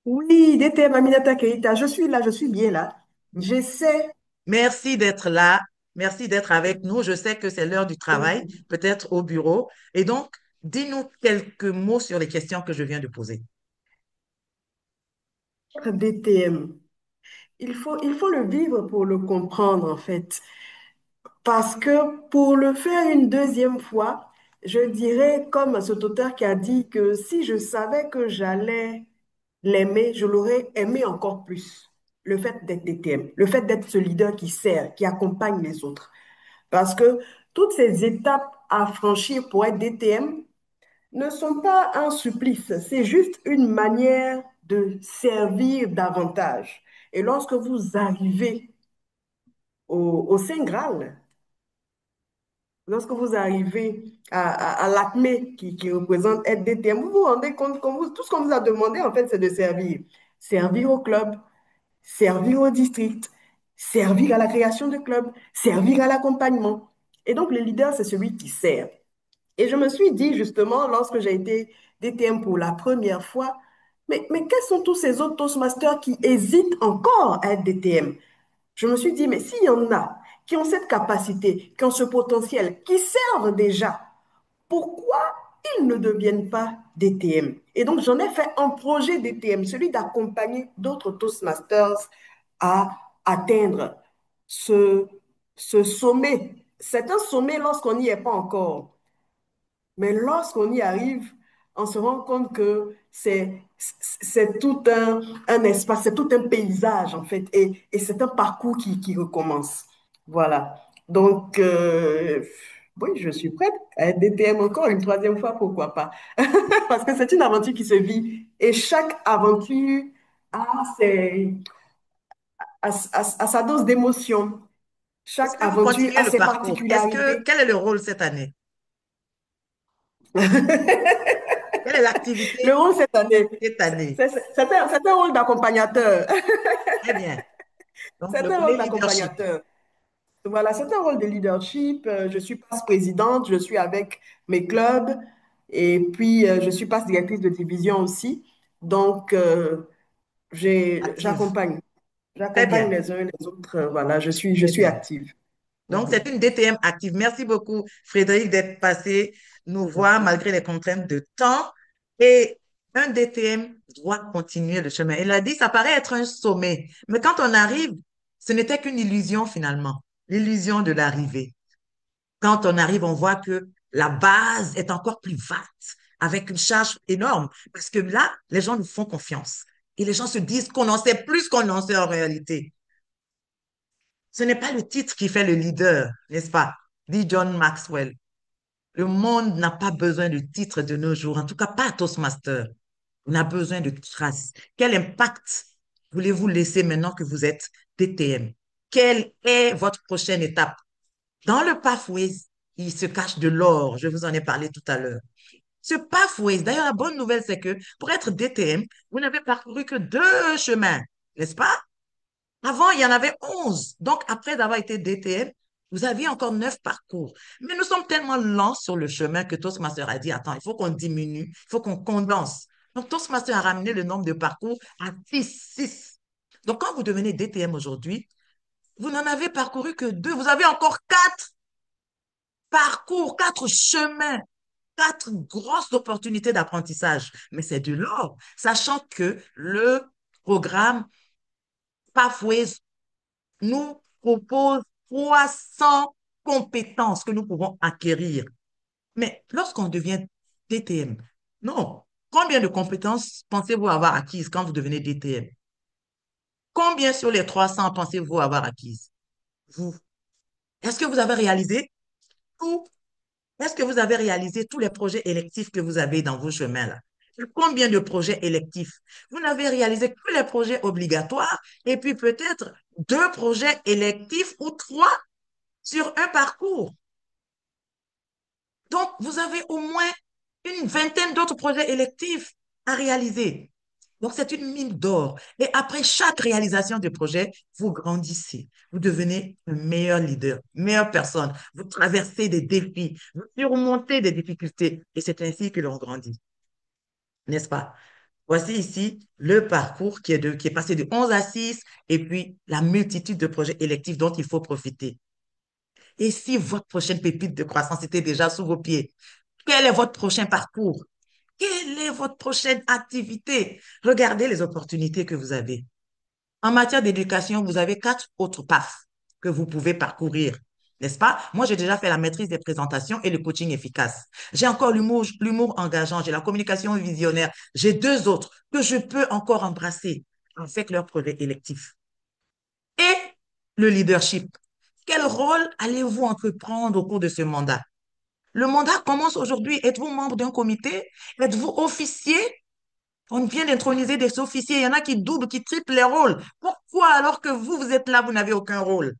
Oui, DTM Aminata Keïta, je suis là, je suis bien là. J'essaie. Merci d'être là. Merci d'être avec nous. Je sais que c'est l'heure du travail, peut-être au bureau. Et donc, dis-nous quelques mots sur les questions que je viens de poser. DTM. Il faut le vivre pour le comprendre, en fait. Parce que pour le faire une deuxième fois, je dirais comme cet auteur qui a dit que si je savais que j'allais l'aimer, je l'aurais aimé encore plus. Le fait d'être DTM, le fait d'être ce leader qui sert, qui accompagne les autres. Parce que toutes ces étapes à franchir pour être DTM ne sont pas un supplice, c'est juste une manière de servir davantage. Et lorsque vous arrivez au Saint Graal, lorsque vous arrivez à l'ACME qui représente être DTM, vous vous rendez compte que tout ce qu'on vous a demandé, en fait, c'est de servir. Servir au club, servir au district, servir à la création de clubs, servir à l'accompagnement. Et donc, le leader, c'est celui qui sert. Et je me suis dit, justement, lorsque j'ai été DTM pour la première fois, mais quels sont tous ces autres Toastmasters qui hésitent encore à être DTM? Je me suis dit, mais s'il y en a qui ont cette capacité, qui ont ce potentiel, qui servent déjà, pourquoi ils ne deviennent pas DTM? Et donc, j'en ai fait un projet DTM, celui d'accompagner d'autres Toastmasters à atteindre ce, ce sommet. C'est un sommet lorsqu'on n'y est pas encore. Mais lorsqu'on y arrive, on se rend compte que c'est tout un espace, c'est tout un paysage, en fait, et c'est un parcours qui recommence. Voilà. Donc, oui, je suis prête à être DTM encore une troisième fois, pourquoi pas? Parce que c'est une aventure qui se vit, et chaque aventure a, a sa dose d'émotion. Est-ce Chaque que vous aventure continuez a le ses parcours? particularités. Quel est le rôle cette année? Quelle est Le l'activité rôle cette année, cette année? c'est un rôle d'accompagnateur. Très bien. Donc, C'est le un volet rôle leadership. d'accompagnateur. Voilà, c'est un rôle de leadership. Je suis passe-présidente, je suis avec mes clubs et puis je suis passe-directrice de division aussi. Donc, Active. j'accompagne. Très J'accompagne bien. les uns et les autres. Voilà, je Très suis bien. active. Donc, Mhm. c'est une DTM active. Merci beaucoup, Frédéric, d'être passé nous voir malgré les contraintes de temps. Et un DTM doit continuer le chemin. Il a dit, ça paraît être un sommet. Mais quand on arrive, ce n'était qu'une illusion finalement. L'illusion de l'arrivée. Quand on arrive, on voit que la base est encore plus vaste, avec une charge énorme. Parce que là, les gens nous font confiance. Et les gens se disent qu'on en sait plus qu'on en sait en réalité. Ce n'est pas le titre qui fait le leader, n'est-ce pas? Dit John Maxwell. Le monde n'a pas besoin de titre de nos jours, en tout cas pas à Toastmaster. On a besoin de traces. Quel impact voulez-vous laisser maintenant que vous êtes DTM? Quelle est votre prochaine étape? Dans le pathway, il se cache de l'or. Je vous en ai parlé tout à l'heure. Ce pathway, d'ailleurs, la bonne nouvelle, c'est que pour être DTM, vous n'avez parcouru que 2 chemins, n'est-ce pas? Avant, il y en avait 11. Donc, après avoir été DTM, vous aviez encore 9 parcours. Mais nous sommes tellement lents sur le chemin que Toastmaster a dit, attends, il faut qu'on diminue, il faut qu'on condense. Donc, Toastmaster a ramené le nombre de parcours à 6. Donc, quand vous devenez DTM aujourd'hui, vous n'en avez parcouru que 2. Vous avez encore 4 parcours, 4 chemins, 4 grosses opportunités d'apprentissage. Mais c'est de l'or, sachant que le programme Pathways nous propose 300 compétences que nous pouvons acquérir. Mais lorsqu'on devient DTM, non. Combien de compétences pensez-vous avoir acquises quand vous devenez DTM? Combien sur les 300 pensez-vous avoir acquises? Vous. Est-ce que vous avez réalisé tout? Est-ce que vous avez réalisé tous les projets électifs que vous avez dans vos chemins là? Combien de projets électifs? Vous n'avez réalisé que les projets obligatoires et puis peut-être 2 projets électifs ou 3 sur un parcours. Donc, vous avez au moins une vingtaine d'autres projets électifs à réaliser. Donc, c'est une mine d'or. Et après chaque réalisation de projet, vous grandissez. Vous devenez un meilleur leader, une meilleure personne. Vous traversez des défis, vous surmontez des difficultés. Et c'est ainsi que l'on grandit. N'est-ce pas? Voici ici le parcours qui est passé de 11 à 6 et puis la multitude de projets électifs dont il faut profiter. Et si votre prochaine pépite de croissance était déjà sous vos pieds, quel est votre prochain parcours? Quelle est votre prochaine activité? Regardez les opportunités que vous avez. En matière d'éducation, vous avez 4 autres paths que vous pouvez parcourir, n'est-ce pas? Moi, j'ai déjà fait la maîtrise des présentations et le coaching efficace. J'ai encore l'humour engageant, j'ai la communication visionnaire. J'ai 2 autres que je peux encore embrasser avec leur projet électif. Et le leadership. Quel rôle allez-vous entreprendre au cours de ce mandat? Le mandat commence aujourd'hui. Êtes-vous membre d'un comité? Êtes-vous officier? On vient d'introniser des officiers. Il y en a qui doublent, qui triplent les rôles. Pourquoi alors que vous êtes là, vous n'avez aucun rôle?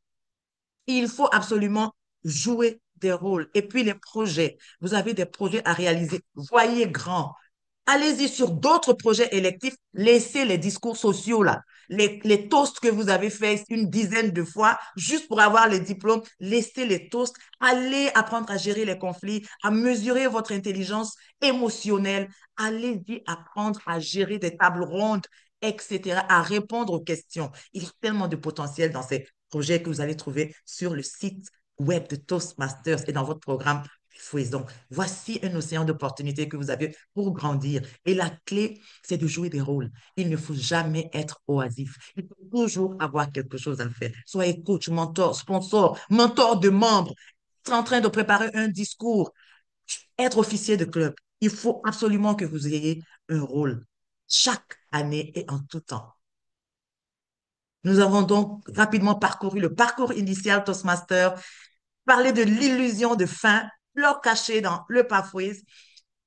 Il faut absolument jouer des rôles. Et puis les projets. Vous avez des projets à réaliser. Voyez grand. Allez-y sur d'autres projets électifs. Laissez les discours sociaux là. Les toasts que vous avez fait une dizaine de fois juste pour avoir les diplômes. Laissez les toasts. Allez apprendre à gérer les conflits, à mesurer votre intelligence émotionnelle. Allez-y apprendre à gérer des tables rondes, etc., à répondre aux questions. Il y a tellement de potentiel dans ces projets que vous allez trouver sur le site web de Toastmasters et dans votre programme Fouison. Voici un océan d'opportunités que vous avez pour grandir. Et la clé, c'est de jouer des rôles. Il ne faut jamais être oisif. Il faut toujours avoir quelque chose à faire. Soyez coach, mentor, sponsor, mentor de membres, être en train de préparer un discours, être officier de club. Il faut absolument que vous ayez un rôle chaque année et en tout temps. Nous avons donc rapidement parcouru le parcours initial Toastmaster, parlé de l'illusion de fin, l'or caché dans le Pathways,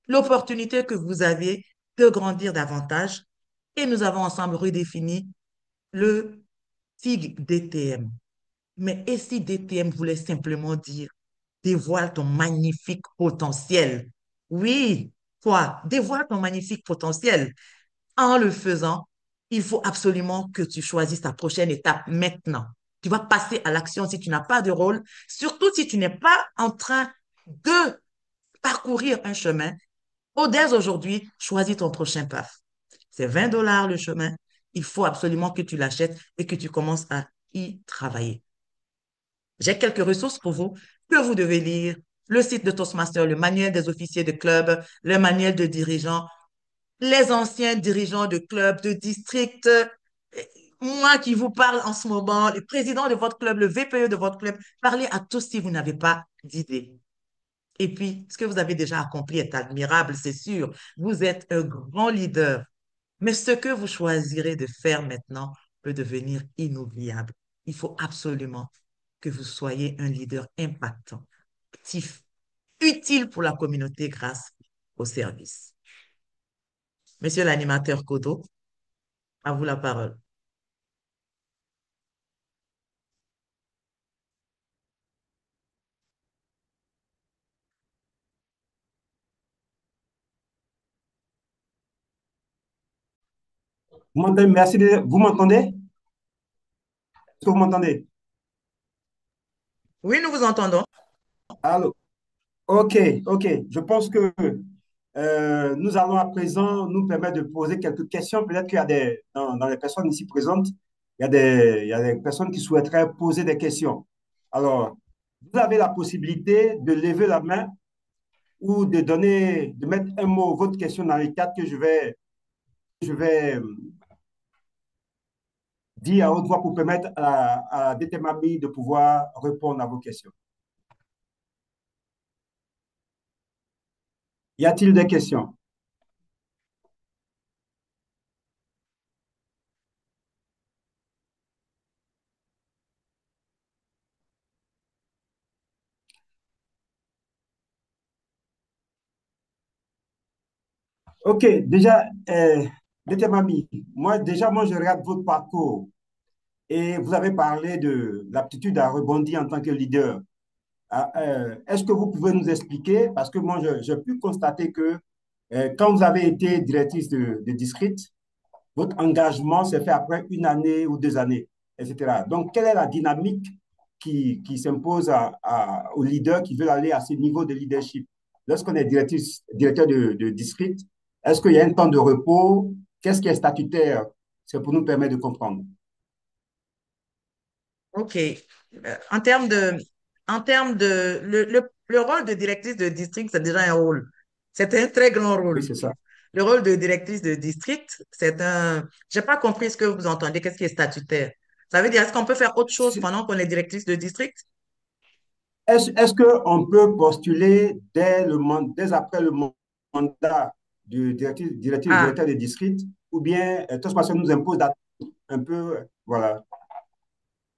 l'opportunité que vous avez de grandir davantage. Et nous avons ensemble redéfini le TIG DTM. Mais et si DTM voulait simplement dire dévoile ton magnifique potentiel? Oui, quoi? Dévoile ton magnifique potentiel. En le faisant, il faut absolument que tu choisisses ta prochaine étape maintenant. Tu vas passer à l'action si tu n'as pas de rôle, surtout si tu n'es pas en train de parcourir un chemin. Dès aujourd'hui, choisis ton prochain path. C'est 20 $ le chemin. Il faut absolument que tu l'achètes et que tu commences à y travailler. J'ai quelques ressources pour vous que vous devez lire. Le site de Toastmaster, le manuel des officiers de club, le manuel de dirigeants, les anciens dirigeants de clubs, de districts, moi qui vous parle en ce moment, le président de votre club, le VPE de votre club, parlez à tous si vous n'avez pas d'idée. Et puis, ce que vous avez déjà accompli est admirable, c'est sûr. Vous êtes un grand leader. Mais ce que vous choisirez de faire maintenant peut devenir inoubliable. Il faut absolument que vous soyez un leader impactant, actif, utile pour la communauté grâce au service. Monsieur l'animateur Kodo, à vous la parole. Merci. Vous m'entendez? Est-ce que vous m'entendez? Oui, nous vous entendons. Allô? Ok, ok. Je pense que Nous allons à présent nous permettre de poser quelques questions. Peut-être qu'il y a dans les personnes ici présentes, il y a des personnes qui souhaiteraient poser des questions. Alors, vous avez la possibilité de lever la main ou de mettre un mot, votre question dans les quatre que je vais dire à haute voix pour permettre à Détemami de pouvoir répondre à vos questions. Y a-t-il des questions? Ok, déjà, Détemami, moi, je regarde votre parcours et vous avez parlé de l'aptitude à rebondir en tant que leader. Est-ce que vous pouvez nous expliquer, parce que moi, j'ai pu constater que quand vous avez été directrice de district, votre engagement s'est fait après une année ou 2 années, etc. Donc, quelle est la dynamique qui s'impose aux leaders qui veulent aller à ce niveau de leadership? Lorsqu'on est directeur de district, est-ce qu'il y a un temps de repos? Qu'est-ce qui est statutaire? C'est pour nous permettre de comprendre. OK. Le rôle de directrice de district, c'est déjà un rôle. C'est un très grand Oui, rôle. c'est ça. Le rôle de directrice de district, c'est un... J'ai pas compris ce que vous entendez. Qu'est-ce qui est statutaire? Ça veut dire, est-ce qu'on peut faire autre chose pendant qu'on est directrice de district? Est-ce qu'on peut postuler dès après le mandat du Ah, directeur de district ou bien tout ce nous impose d'attendre un peu, voilà.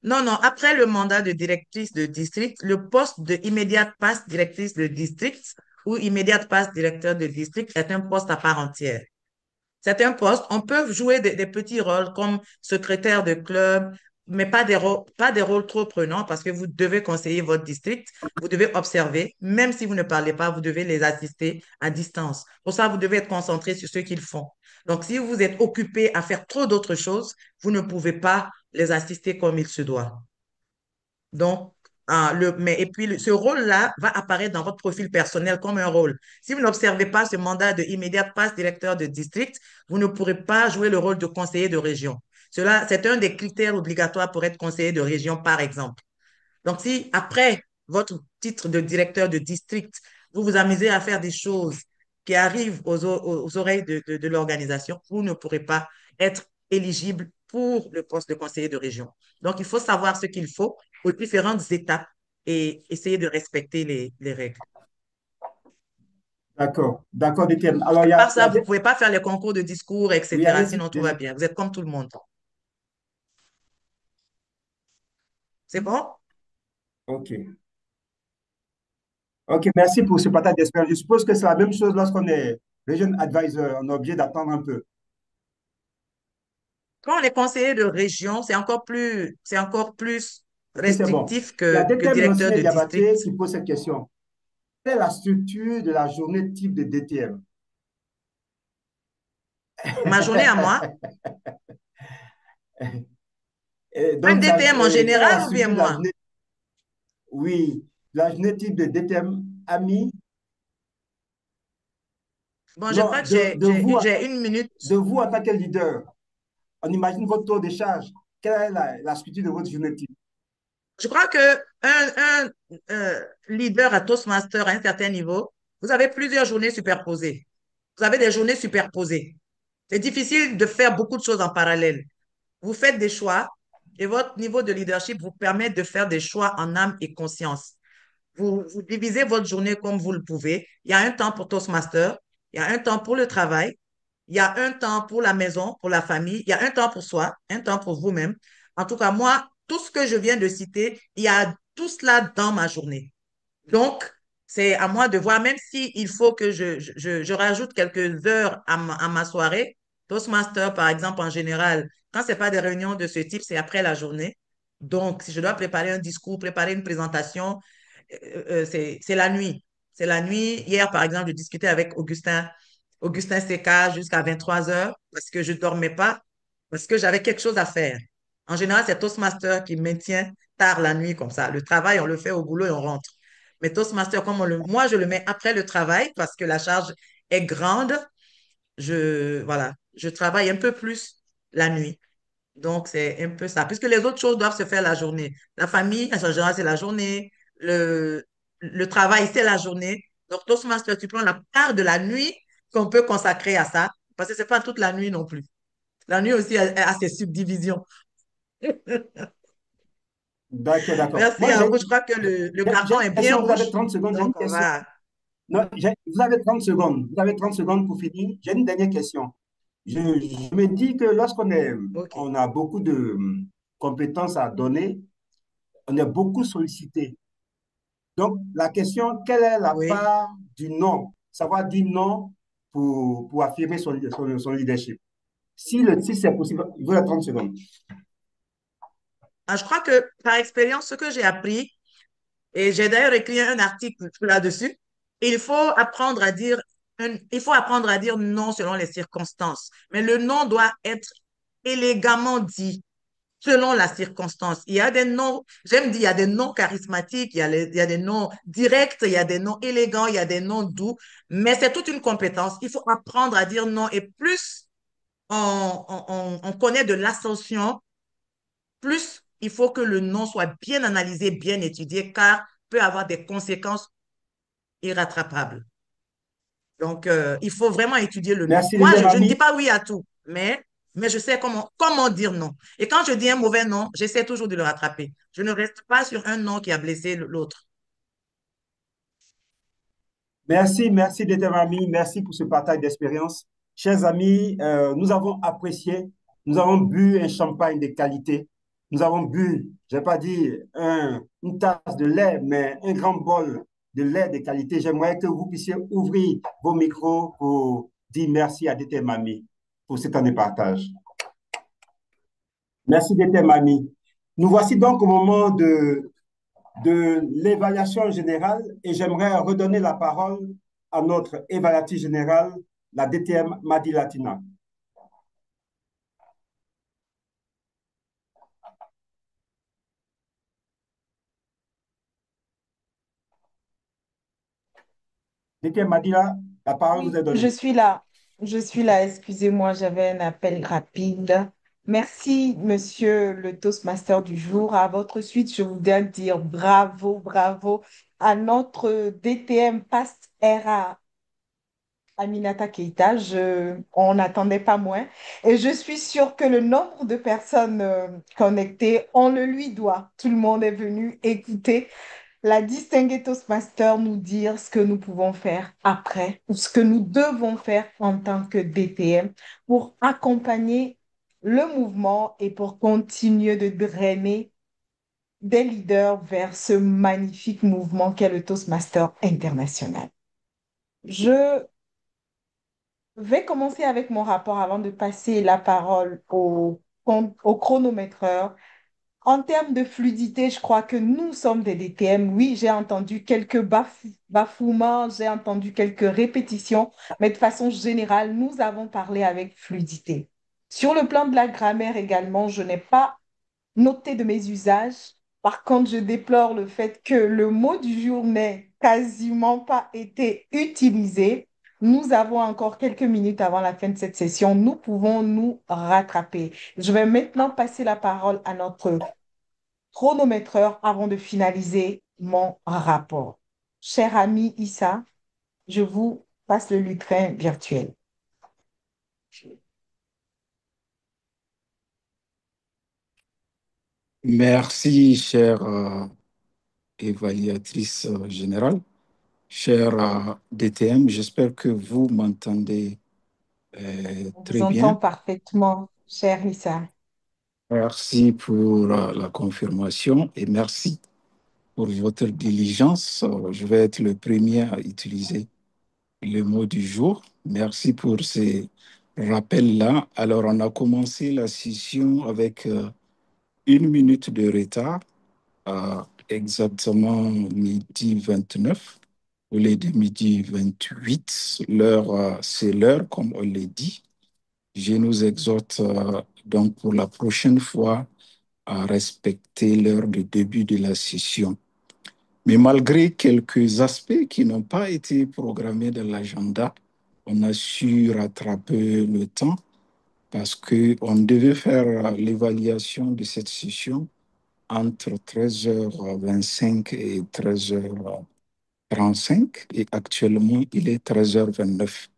non, non. Après le mandat de directrice de district, le poste de immédiate passe directrice de district ou immédiate passe directeur de district est un poste à part entière. C'est un poste, on peut jouer des petits rôles comme secrétaire de club, mais pas des rôles trop prenants parce que vous devez conseiller votre district, vous devez observer, même si vous ne parlez pas, vous devez les assister à distance. Pour ça, vous devez être concentré sur ce qu'ils font. Donc, si vous êtes occupé à faire trop d'autres choses, vous ne pouvez pas les assister comme il se doit. Donc, et puis ce rôle-là va apparaître dans votre profil personnel comme un rôle. Si vous n'observez pas ce mandat de immédiat passe directeur de district, vous ne pourrez pas jouer le rôle de conseiller de région. Cela, c'est un des critères obligatoires pour être conseiller de région, par exemple. Donc, si après votre titre de directeur de district, vous vous amusez à faire des choses qui arrivent aux oreilles de l'organisation, vous ne pourrez pas être éligible pour le poste de conseiller de région. Donc, il faut savoir ce qu'il faut aux différentes étapes et essayer de respecter les règles. D'accord, d'accord, DTM. Alors, À part ça, vous ne pouvez pas faire les concours de discours, oui, etc. allez-y, Sinon, tout va bien. Vous êtes comme tout le monde. C'est bon? Ok. Ok, merci pour ce partage d'expérience. Je suppose que c'est la même chose lorsqu'on est Region Advisor, on est obligé d'attendre un peu. Quand on est conseiller de région, c'est encore plus Ok, c'est bon. restrictif Il y a que DTM directeur Nocien de Diabaté district. qui pose cette question. Quelle est la structure de la journée type de DTM? Ma journée à moi, un Donc, DTM en quelle est la général ou bien structure de la moi? journée? Oui, la journée type de DTM ami. Bon, je Non, crois que j'ai une minute. de vous en tant que leader. On imagine votre tour de charge. Quelle est la structure de votre journée type? Je crois que leader à Toastmaster à un certain niveau, vous avez plusieurs journées superposées. Vous avez des journées superposées. C'est difficile de faire beaucoup de choses en parallèle. Vous faites des choix et votre niveau de leadership vous permet de faire des choix en âme et conscience. Vous divisez votre journée comme vous le pouvez. Il y a un temps pour Toastmaster, il y a un temps pour le travail, il y a un temps pour la maison, pour la famille, il y a un temps pour soi, un temps pour vous-même. En tout cas, moi, tout ce que je viens de citer, il y a tout cela dans ma journée. Donc, c'est à moi de voir, même s'il faut que je rajoute quelques heures à ma soirée. Toastmaster, par exemple, en général, quand ce n'est pas des réunions de ce type, c'est après la journée. Donc, si je dois préparer un discours, préparer une présentation, c'est la nuit. C'est la nuit. Hier, par exemple, je discutais avec Augustin Seca jusqu'à 23 heures parce que je ne dormais pas, parce que j'avais quelque chose à faire. En général, c'est Toastmaster qui maintient tard la nuit comme ça. Le travail, on le fait au boulot et on rentre. Mais Toastmaster, moi, je le mets après le travail parce que la charge est grande, voilà, je travaille un peu plus la nuit. Donc, c'est un peu ça. Puisque les autres choses doivent se faire la journée. La famille, en général, c'est la journée. Le travail, c'est la journée. Donc, Toastmaster, tu prends la part de la nuit qu'on peut consacrer à ça. Parce que c'est pas toute la nuit non plus. La nuit aussi a ses subdivisions. D'accord, d'accord. Merci Moi, à vous. Je crois que le j'ai carton une est bien question, vous avez rouge. 30 secondes, j'ai une Donc, on question. va. Non, vous avez 30 secondes. Vous avez 30 secondes pour finir. J'ai une dernière question. Je me dis que OK. on a beaucoup de compétences à donner, on est beaucoup sollicité. Donc, la question, quelle est la Oui. part du non? Savoir dire non pour affirmer son leadership. Si c'est possible, il vous a 30 secondes. Je crois que par expérience, ce que j'ai appris, et j'ai d'ailleurs écrit un article là-dessus. Il faut apprendre à dire, il faut apprendre à dire non selon les circonstances. Mais le non doit être élégamment dit selon la circonstance. Il y a des noms, j'aime dire, il y a des noms charismatiques, il y a des noms directs, il y a des noms élégants, il y a des noms doux, mais c'est toute une compétence. Il faut apprendre à dire non. Et plus on connaît de l'ascension, plus il faut que le non soit bien analysé, bien étudié, car peut avoir des conséquences irrattrapables. Donc, il faut vraiment étudier le non. Merci, Moi, deuxième je ne dis ami. pas oui à tout, mais je sais comment dire non. Et quand je dis un mauvais non, j'essaie toujours de le rattraper. Je ne reste pas sur un non qui a blessé l'autre. Merci, deuxième ami. Merci pour ce partage d'expérience. Chers amis, nous avons apprécié, nous avons bu un champagne de qualité. Nous avons bu, je ne vais pas dire une tasse de lait, mais un grand bol de lait de qualité. J'aimerais que vous puissiez ouvrir vos micros pour dire merci à DTM Ami pour ce temps de partage. Merci DTM Ami. Nous voici donc au moment de l'évaluation générale et j'aimerais redonner la parole à notre évaluatrice générale, la DTM Madi Latina. DTM Madila, la parole vous Oui, est donnée. je suis là, excusez-moi, j'avais un appel rapide. Merci, monsieur le Toastmaster du jour. À votre suite, je voudrais dire bravo, bravo à notre DTM Past Era Aminata Keita. On n'attendait pas moins. Et je suis sûre que le nombre de personnes connectées, on le lui doit. Tout le monde est venu écouter la distinguée Toastmaster nous dire ce que nous pouvons faire après ou ce que nous devons faire en tant que DTM pour accompagner le mouvement et pour continuer de drainer des leaders vers ce magnifique mouvement qu'est le Toastmaster international. Je vais commencer avec mon rapport avant de passer la parole au chronométreur. En termes de fluidité, je crois que nous sommes des DTM. Oui, j'ai entendu quelques bafouements, j'ai entendu quelques répétitions, mais de façon générale, nous avons parlé avec fluidité. Sur le plan de la grammaire également, je n'ai pas noté de mes usages. Par contre, je déplore le fait que le mot du jour n'ait quasiment pas été utilisé. Nous avons encore quelques minutes avant la fin de cette session. Nous pouvons nous rattraper. Je vais maintenant passer la parole à notre chronométreur avant de finaliser mon rapport. Cher ami Issa, je vous passe le lutrin virtuel. Merci, chère évaluatrice générale, chère DTM. J'espère que vous m'entendez On vous très entend bien. parfaitement, cher Issa. Merci pour la confirmation et merci pour votre diligence. Je vais être le premier à utiliser le mot du jour. Merci pour ces rappels-là. Alors, on a commencé la session avec 1 minute de retard, à exactement midi 29 au lieu de midi 28. L'heure, c'est l'heure, comme on l'a dit. Je nous exhorte donc pour la prochaine fois à respecter l'heure de début de la session. Mais malgré quelques aspects qui n'ont pas été programmés dans l'agenda, on a su rattraper le temps parce qu'on devait faire l'évaluation de cette session entre 13h25 et 13h35 et actuellement il est 13h29.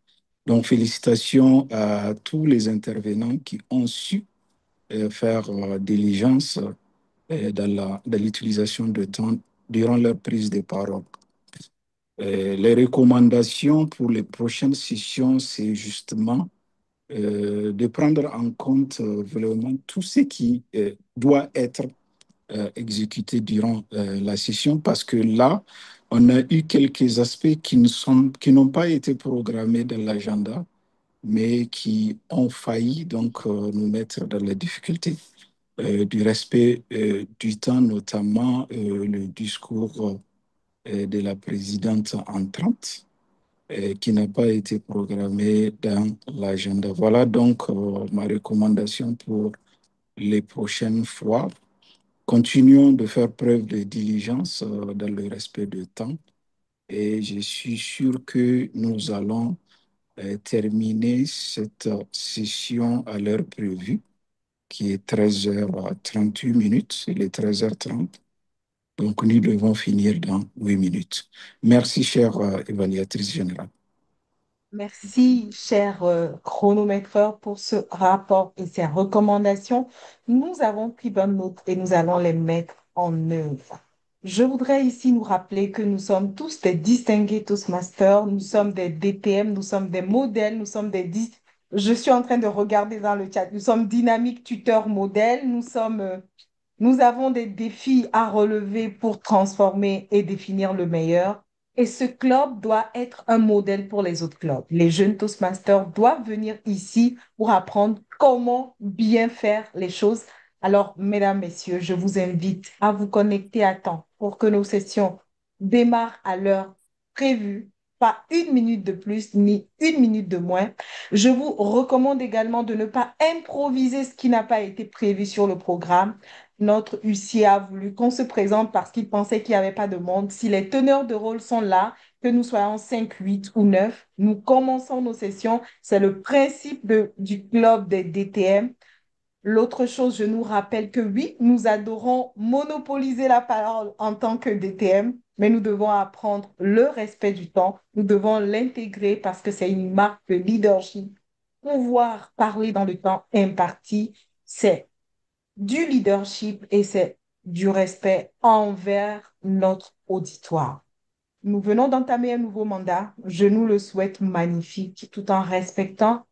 Donc félicitations à tous les intervenants qui ont su faire diligence dans l'utilisation de temps durant leur prise de parole. Les recommandations pour les prochaines sessions, c'est justement de prendre en compte vraiment tout ce qui doit être exécuté durant la session parce que là, on a eu quelques aspects qui n'ont pas été programmés dans l'agenda, mais qui ont failli donc nous mettre dans la difficulté du respect du temps, notamment le discours de la présidente entrante qui n'a pas été programmé dans l'agenda. Voilà donc ma recommandation pour les prochaines fois. Continuons de faire preuve de diligence dans le respect du temps et je suis sûr que nous allons terminer cette session à l'heure prévue, qui est 13h38, il est 13h30. Donc, nous devons finir dans 8 minutes. Merci, chère évaluatrice générale. Merci, cher chronométreur, pour ce rapport et ces recommandations. Nous avons pris bonne note et nous allons les mettre en œuvre. Je voudrais ici nous rappeler que nous sommes tous des distingués Toastmasters, nous sommes des DTM, nous sommes des modèles, nous sommes Je suis en train de regarder dans le chat, nous sommes dynamiques tuteurs modèles, nous avons des défis à relever pour transformer et définir le meilleur. Et ce club doit être un modèle pour les autres clubs. Les jeunes Toastmasters doivent venir ici pour apprendre comment bien faire les choses. Alors, mesdames, messieurs, je vous invite à vous connecter à temps pour que nos sessions démarrent à l'heure prévue, pas une minute de plus ni une minute de moins. Je vous recommande également de ne pas improviser ce qui n'a pas été prévu sur le programme. Notre huissier a voulu qu'on se présente parce qu'il pensait qu'il n'y avait pas de monde. Si les teneurs de rôle sont là, que nous soyons 5, 8 ou 9, nous commençons nos sessions. C'est le principe du club des DTM. L'autre chose, je nous rappelle que oui, nous adorons monopoliser la parole en tant que DTM, mais nous devons apprendre le respect du temps. Nous devons l'intégrer parce que c'est une marque de leadership. Pouvoir parler dans le temps imparti, c'est du leadership et c'est du respect envers notre auditoire. Nous venons d'entamer un nouveau mandat. Je nous le souhaite magnifique tout en respectant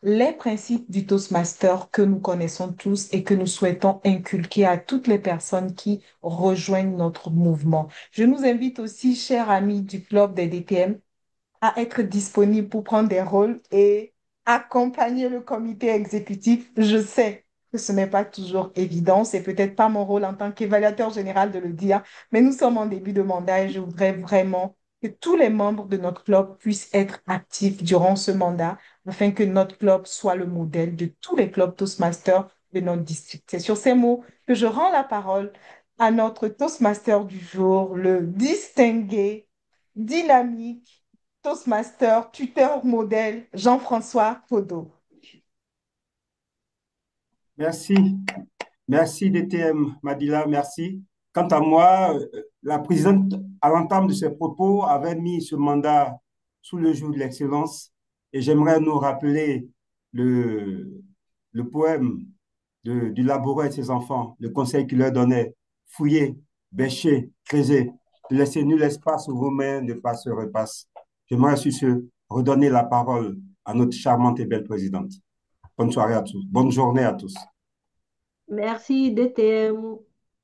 les principes du Toastmaster que nous connaissons tous et que nous souhaitons inculquer à toutes les personnes qui rejoignent notre mouvement. Je nous invite aussi, chers amis du club des DTM, à être disponible pour prendre des rôles et accompagner le comité exécutif. Je sais que ce n'est pas toujours évident, c'est peut-être pas mon rôle en tant qu'évaluateur général de le dire, mais nous sommes en début de mandat et je voudrais vraiment que tous les membres de notre club puissent être actifs durant ce mandat afin que notre club soit le modèle de tous les clubs Toastmasters de notre district. C'est sur ces mots que je rends la parole à notre Toastmaster du jour, le distingué, dynamique, Toastmaster, tuteur modèle, Jean-François Codo. Merci. Merci DTM Madila, merci. Quant à moi, la présidente, à l'entame de ses propos, avait mis ce mandat sous le joug de l'excellence et j'aimerais nous rappeler le, le poème du laboureur et de ses enfants, le conseil qu'il leur donnait: fouillez, bêchez, creusez, ne laissez nul espace où vos mains ne se repassent. J'aimerais sur ce redonner la parole à notre charmante et belle présidente. Bonne soirée à tous, bonne journée à tous. Merci DTM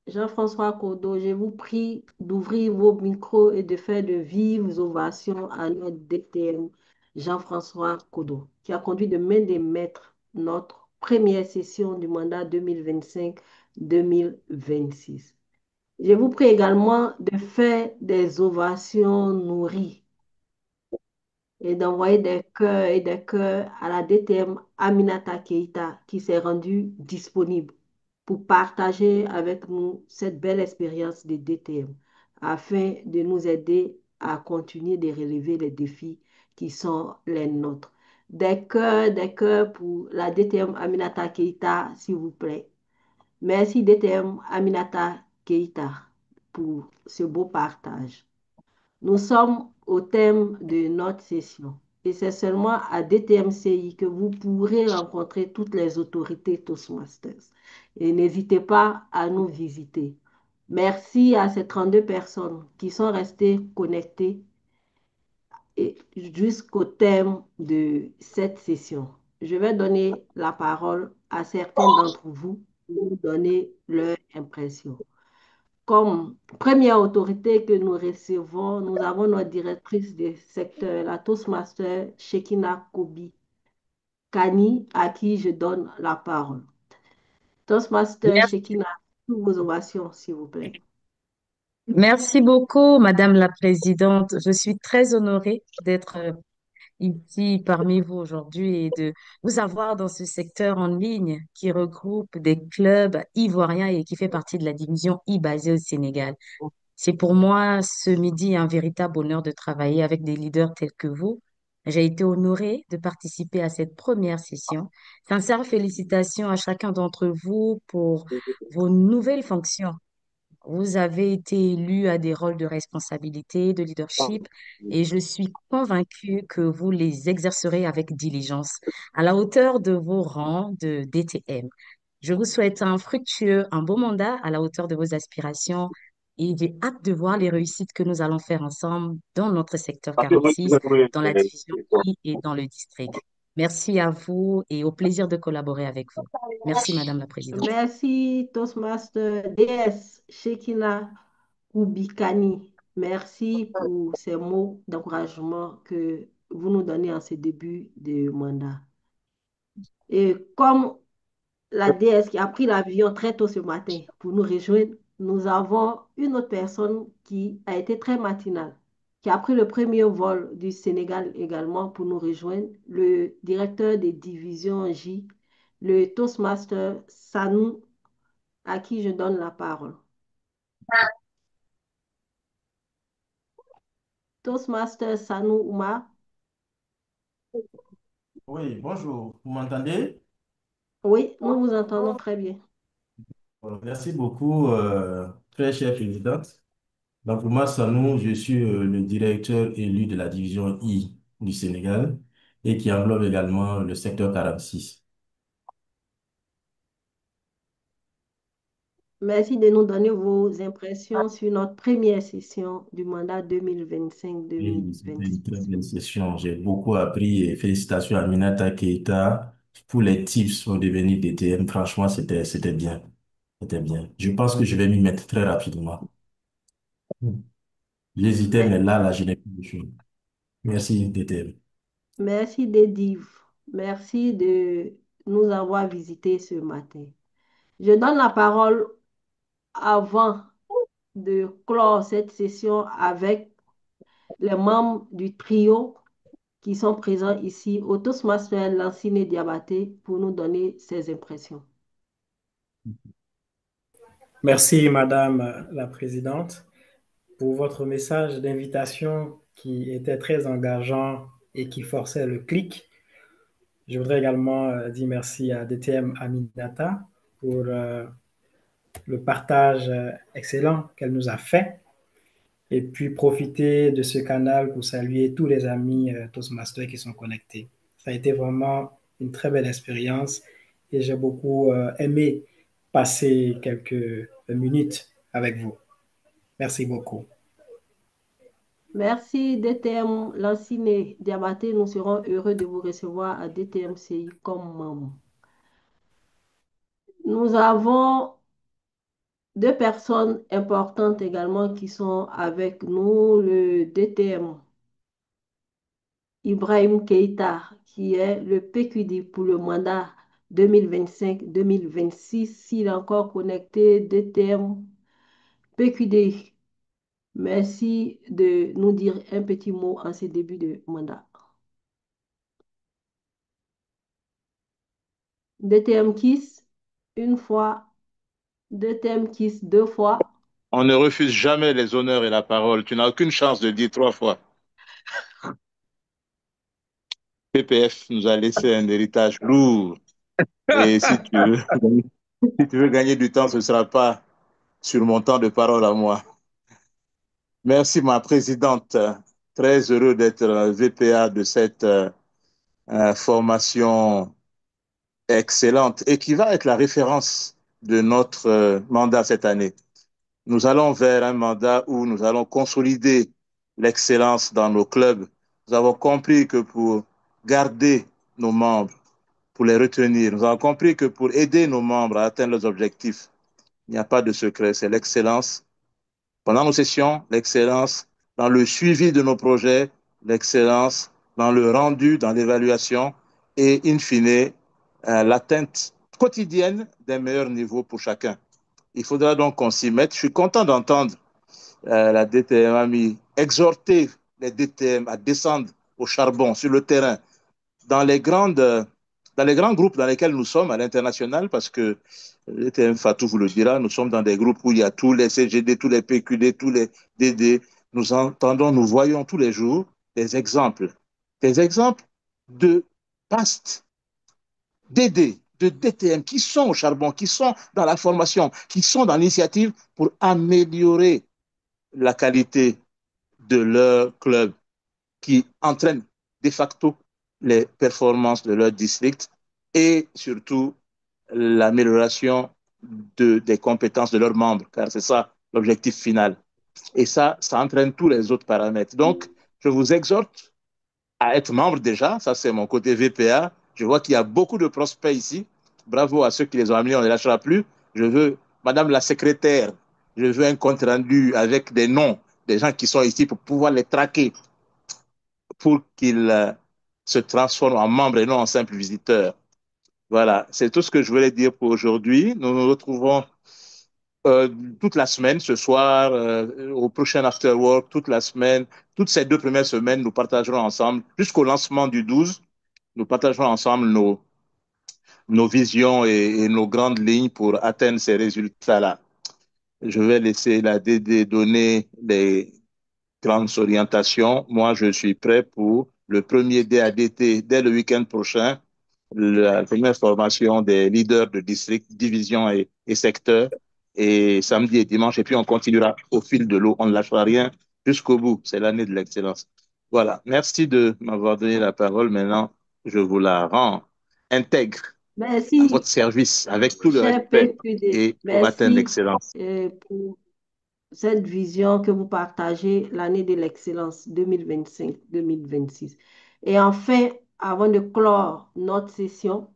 Jean-François Codo. Je vous prie d'ouvrir vos micros et de faire de vives ovations à notre DTM Jean-François Codo, qui a conduit de main de maître notre première session du mandat 2025-2026. Je vous prie également de faire des ovations nourries et d'envoyer des cœurs à la DTM Aminata Keita qui s'est rendue disponible pour partager avec nous cette belle expérience de DTM afin de nous aider à continuer de relever les défis qui sont les nôtres. Des cœurs pour la DTM Aminata Keita, s'il vous plaît. Merci DTM Aminata Keita pour ce beau partage. Nous sommes au thème de notre session et c'est seulement à DTMCI que vous pourrez rencontrer toutes les autorités Toastmasters. Et n'hésitez pas à nous visiter. Merci à ces 32 personnes qui sont restées connectées jusqu'au thème de cette session. Je vais donner la parole à certains d'entre vous pour nous donner leur impression. Comme première autorité que nous recevons, nous avons notre directrice du secteur, la Toastmaster Shekina Kobi Kani, à qui je donne la parole. Toastmaster Shekina, toutes vos ovations, s'il vous plaît. Merci beaucoup, Madame la Présidente. Je suis très honorée d'être ici parmi vous aujourd'hui et de vous avoir dans ce secteur en ligne qui regroupe des clubs ivoiriens et qui fait partie de la division I basée au Sénégal. C'est pour moi ce midi un véritable honneur de travailler avec des leaders tels que vous. J'ai été honorée de participer à cette première session. Sincères félicitations à chacun d'entre vous pour vos nouvelles fonctions. Vous avez été élu à des rôles de responsabilité, de leadership, et je suis convaincue que vous les exercerez avec diligence, à la hauteur de vos rangs de DTM. Je vous souhaite un fructueux, un beau mandat à la hauteur de vos aspirations, et j'ai hâte de voir les réussites que nous allons faire ensemble dans notre secteur 46, dans la division I et dans le district. Merci à vous et au plaisir de collaborer avec vous. Merci, Madame la Présidente. Merci, Toastmaster DS Shekina Koubikani. Merci pour ces mots d'encouragement que vous nous donnez en ce début de mandat. Et comme la déesse qui a pris l'avion très tôt ce matin pour nous rejoindre, nous avons une autre personne qui a été très matinale, qui a pris le premier vol du Sénégal également pour nous rejoindre, le directeur des divisions J, le Toastmaster Sanou, à qui je donne la parole. Toastmaster Sanou Ouma. Oui, bonjour. Vous m'entendez? Oui, nous vous entendons très bien. Merci beaucoup, très chère présidente. Donc, pour moi, Sanou, je suis le directeur élu de la division I du Sénégal et qui englobe également le secteur 46. Merci de nous donner vos impressions sur notre première session du mandat Oui, c'était une 2025-2026. très belle session. J'ai beaucoup appris et félicitations à Aminata Keita pour les tips pour devenir DTM. Franchement, c'était bien. C'était bien. Je pense que je vais m'y mettre très rapidement. J'hésitais, mais là, je n'ai plus de choix. Merci, DTM. Merci Dediv. Merci de nous avoir visités ce matin. Je donne la parole avant de clore cette session avec les membres du trio qui sont présents ici, au Toastmaster Lanciné Diabaté, pour nous donner ses impressions. Merci, Madame la Présidente, pour votre message d'invitation qui était très engageant et qui forçait le clic. Je voudrais également dire merci à DTM Aminata pour le partage excellent qu'elle nous a fait et puis profiter de ce canal pour saluer tous les amis Toastmasters qui sont connectés. Ça a été vraiment une très belle expérience et j'ai beaucoup aimé passer quelques minutes avec vous. Merci beaucoup. Merci DTM Lanciné Diabaté. Nous serons heureux de vous recevoir à DTMCI comme membre. Nous avons deux personnes importantes également qui sont avec nous, le DTM Ibrahim Keïta, qui est le PQD pour le mandat 2025-2026. S'il est encore connecté, DTM PQD, merci de nous dire un petit mot en ce début de mandat. DTM Kiss, une fois. DTM Kiss, deux fois. On ne refuse jamais les honneurs et la parole. Tu n'as aucune chance de dire trois fois. PPF nous a laissé un héritage lourd. Et si tu veux, si tu veux gagner du temps, ce ne sera pas sur mon temps de parole à moi. Merci, ma présidente. Très heureux d'être VPA de cette formation excellente et qui va être la référence de notre mandat cette année. Nous allons vers un mandat où nous allons consolider l'excellence dans nos clubs. Nous avons compris que pour garder nos membres, pour les retenir, nous avons compris que pour aider nos membres à atteindre leurs objectifs, il n'y a pas de secret, c'est l'excellence pendant nos sessions, l'excellence dans le suivi de nos projets, l'excellence dans le rendu, dans l'évaluation et, in fine, l'atteinte quotidienne d'un meilleur niveau pour chacun. Il faudra donc qu'on s'y mette. Je suis content d'entendre la DTM exhorter les DTM à descendre au charbon sur le terrain dans les grands groupes dans lesquels nous sommes à l'international, parce que l'ETM Fatou vous le dira, nous sommes dans des groupes où il y a tous les CGD, tous les PQD, tous les DD. Nous entendons, nous voyons tous les jours des exemples de PAST, DD, de DTM qui sont au charbon, qui sont dans la formation, qui sont dans l'initiative pour améliorer la qualité de leur club, qui entraînent de facto les performances de leur district et surtout l'amélioration des compétences de leurs membres, car c'est ça l'objectif final. Et ça entraîne tous les autres paramètres. Donc, je vous exhorte à être membre déjà, ça c'est mon côté VPA. Je vois qu'il y a beaucoup de prospects ici. Bravo à ceux qui les ont amenés, on ne les lâchera plus. Je veux, Madame la secrétaire, je veux un compte rendu avec des noms des gens qui sont ici pour pouvoir les traquer, pour qu'ils se transforment en membres et non en simples visiteurs. Voilà, c'est tout ce que je voulais dire pour aujourd'hui. Nous nous retrouvons toute la semaine, ce soir, au prochain After Work, toute la semaine. Toutes ces 2 premières semaines, nous partagerons ensemble, jusqu'au lancement du 12, nous partagerons ensemble nos visions et nos grandes lignes pour atteindre ces résultats-là. Je vais laisser la DD donner les grandes orientations. Moi, je suis prêt pour le premier DADT dès le week-end prochain, la première formation des leaders de district, division et secteur, et samedi et dimanche. Et puis, on continuera au fil de l'eau. On ne lâchera rien jusqu'au bout. C'est l'année de l'excellence. Voilà. Merci de m'avoir donné la parole. Maintenant, je vous la rends intègre à votre Merci, service avec tout le cher respect PQD. et pour atteindre Merci l'excellence. pour cette vision que vous partagez, l'année de l'excellence 2025-2026. Et enfin, avant de clore notre session,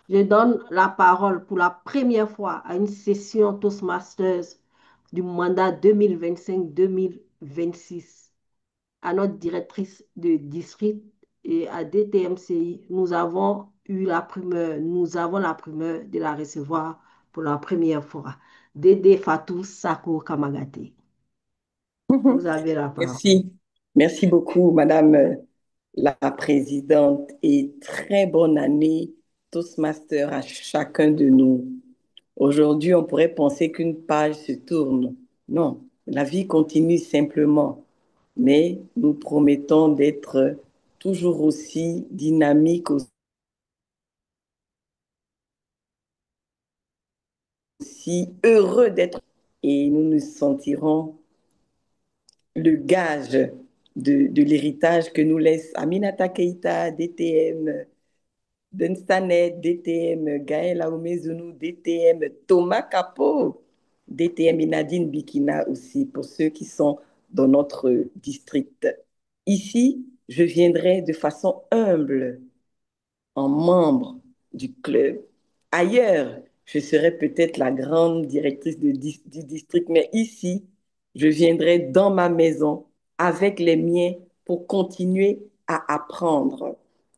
je donne la parole pour la première fois à une session Toastmasters du mandat 2025-2026 à notre directrice de district et à DTMCI. Nous avons la primeur de la recevoir pour la première fois. Dédé Fatou Sako Kamagate. Vous avez la parole. Merci. Merci beaucoup, Madame la Présidente, et très bonne année Toastmaster à chacun de nous. Aujourd'hui, on pourrait penser qu'une page se tourne. Non, la vie continue simplement, mais nous promettons d'être toujours aussi dynamiques, aussi heureux d'être, et nous nous sentirons le gage de l'héritage que nous laisse Aminata Keïta, DTM, Dunstanet, DTM, Gaël Aoumezounou, DTM, Thomas Capot, DTM et Nadine Bikina aussi, pour ceux qui sont dans notre district. Ici, je viendrai de façon humble en membre du club. Ailleurs, je serai peut-être la grande directrice du district, mais ici, je viendrai dans ma maison avec les miens pour continuer à apprendre.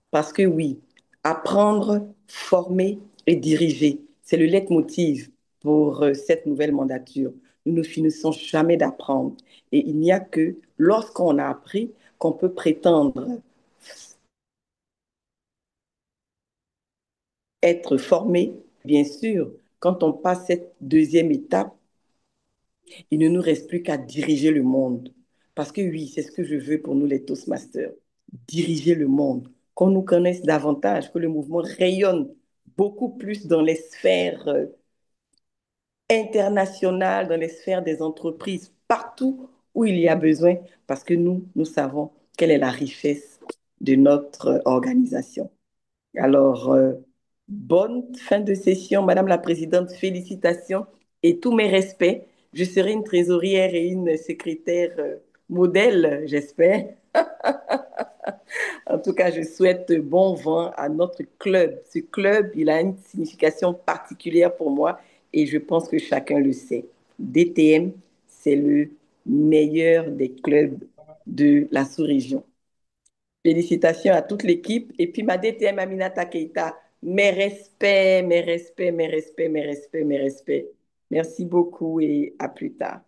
Parce que oui, apprendre, former et diriger, c'est le leitmotiv pour cette nouvelle mandature. Nous ne finissons jamais d'apprendre. Et il n'y a que lorsqu'on a appris qu'on peut prétendre être formé. Bien sûr, quand on passe cette deuxième étape, il ne nous reste plus qu'à diriger le monde. Parce que oui, c'est ce que je veux pour nous les Toastmasters. Diriger le monde. qu'on nous connaisse davantage, que le mouvement rayonne beaucoup plus dans les sphères internationales, dans les sphères des entreprises, partout où il y a besoin, parce que nous savons quelle est la richesse de notre organisation. Alors, bonne fin de session, Madame la Présidente, félicitations et tous mes respects. Je serai une trésorière et une secrétaire modèle, j'espère. En tout cas, je souhaite bon vent à notre club. Ce club, il a une signification particulière pour moi et je pense que chacun le sait. DTM, c'est le meilleur des clubs de la sous-région. Félicitations à toute l'équipe. Et puis ma DTM Aminata Keita, mes respects, mes respects, mes respects, mes respects, mes respects. Merci beaucoup et à plus tard.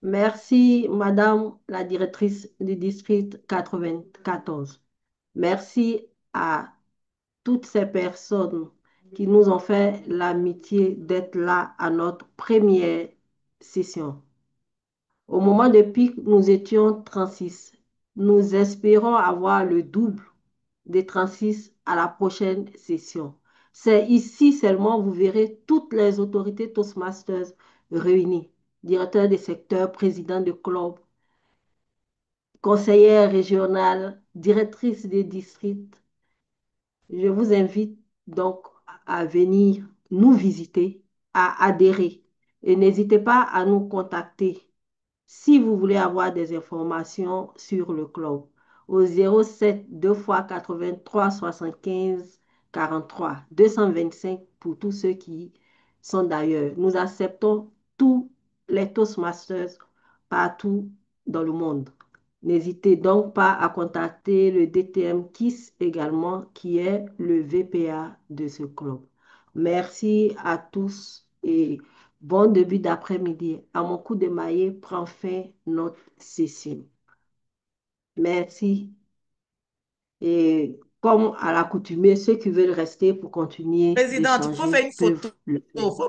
Merci, Madame la directrice du district 94. Merci à toutes ces personnes qui nous ont fait l'amitié d'être là à notre première session. Au moment de pic, nous étions 36. Nous espérons avoir le double des 36 à la prochaine session. C'est ici seulement, vous verrez toutes les autorités Toastmasters réunies. Directeur des secteurs, président de club, conseillère régionale, directrice des districts. Je vous invite donc à venir nous visiter, à adhérer. Et n'hésitez pas à nous contacter si vous voulez avoir des informations sur le club au 07 2 fois 83 75 43 225 pour tous ceux qui sont d'ailleurs. Nous acceptons tous les Toastmasters partout dans le monde. N'hésitez donc pas à contacter le DTM KISS également, qui est le VPA de ce club. Merci à tous et bon début d'après-midi. À mon coup de maillet prend fin notre session. Merci. Et comme à l'accoutumée, ceux qui veulent rester pour continuer Présidente, il faut d'échanger faire une peuvent photo. le faire.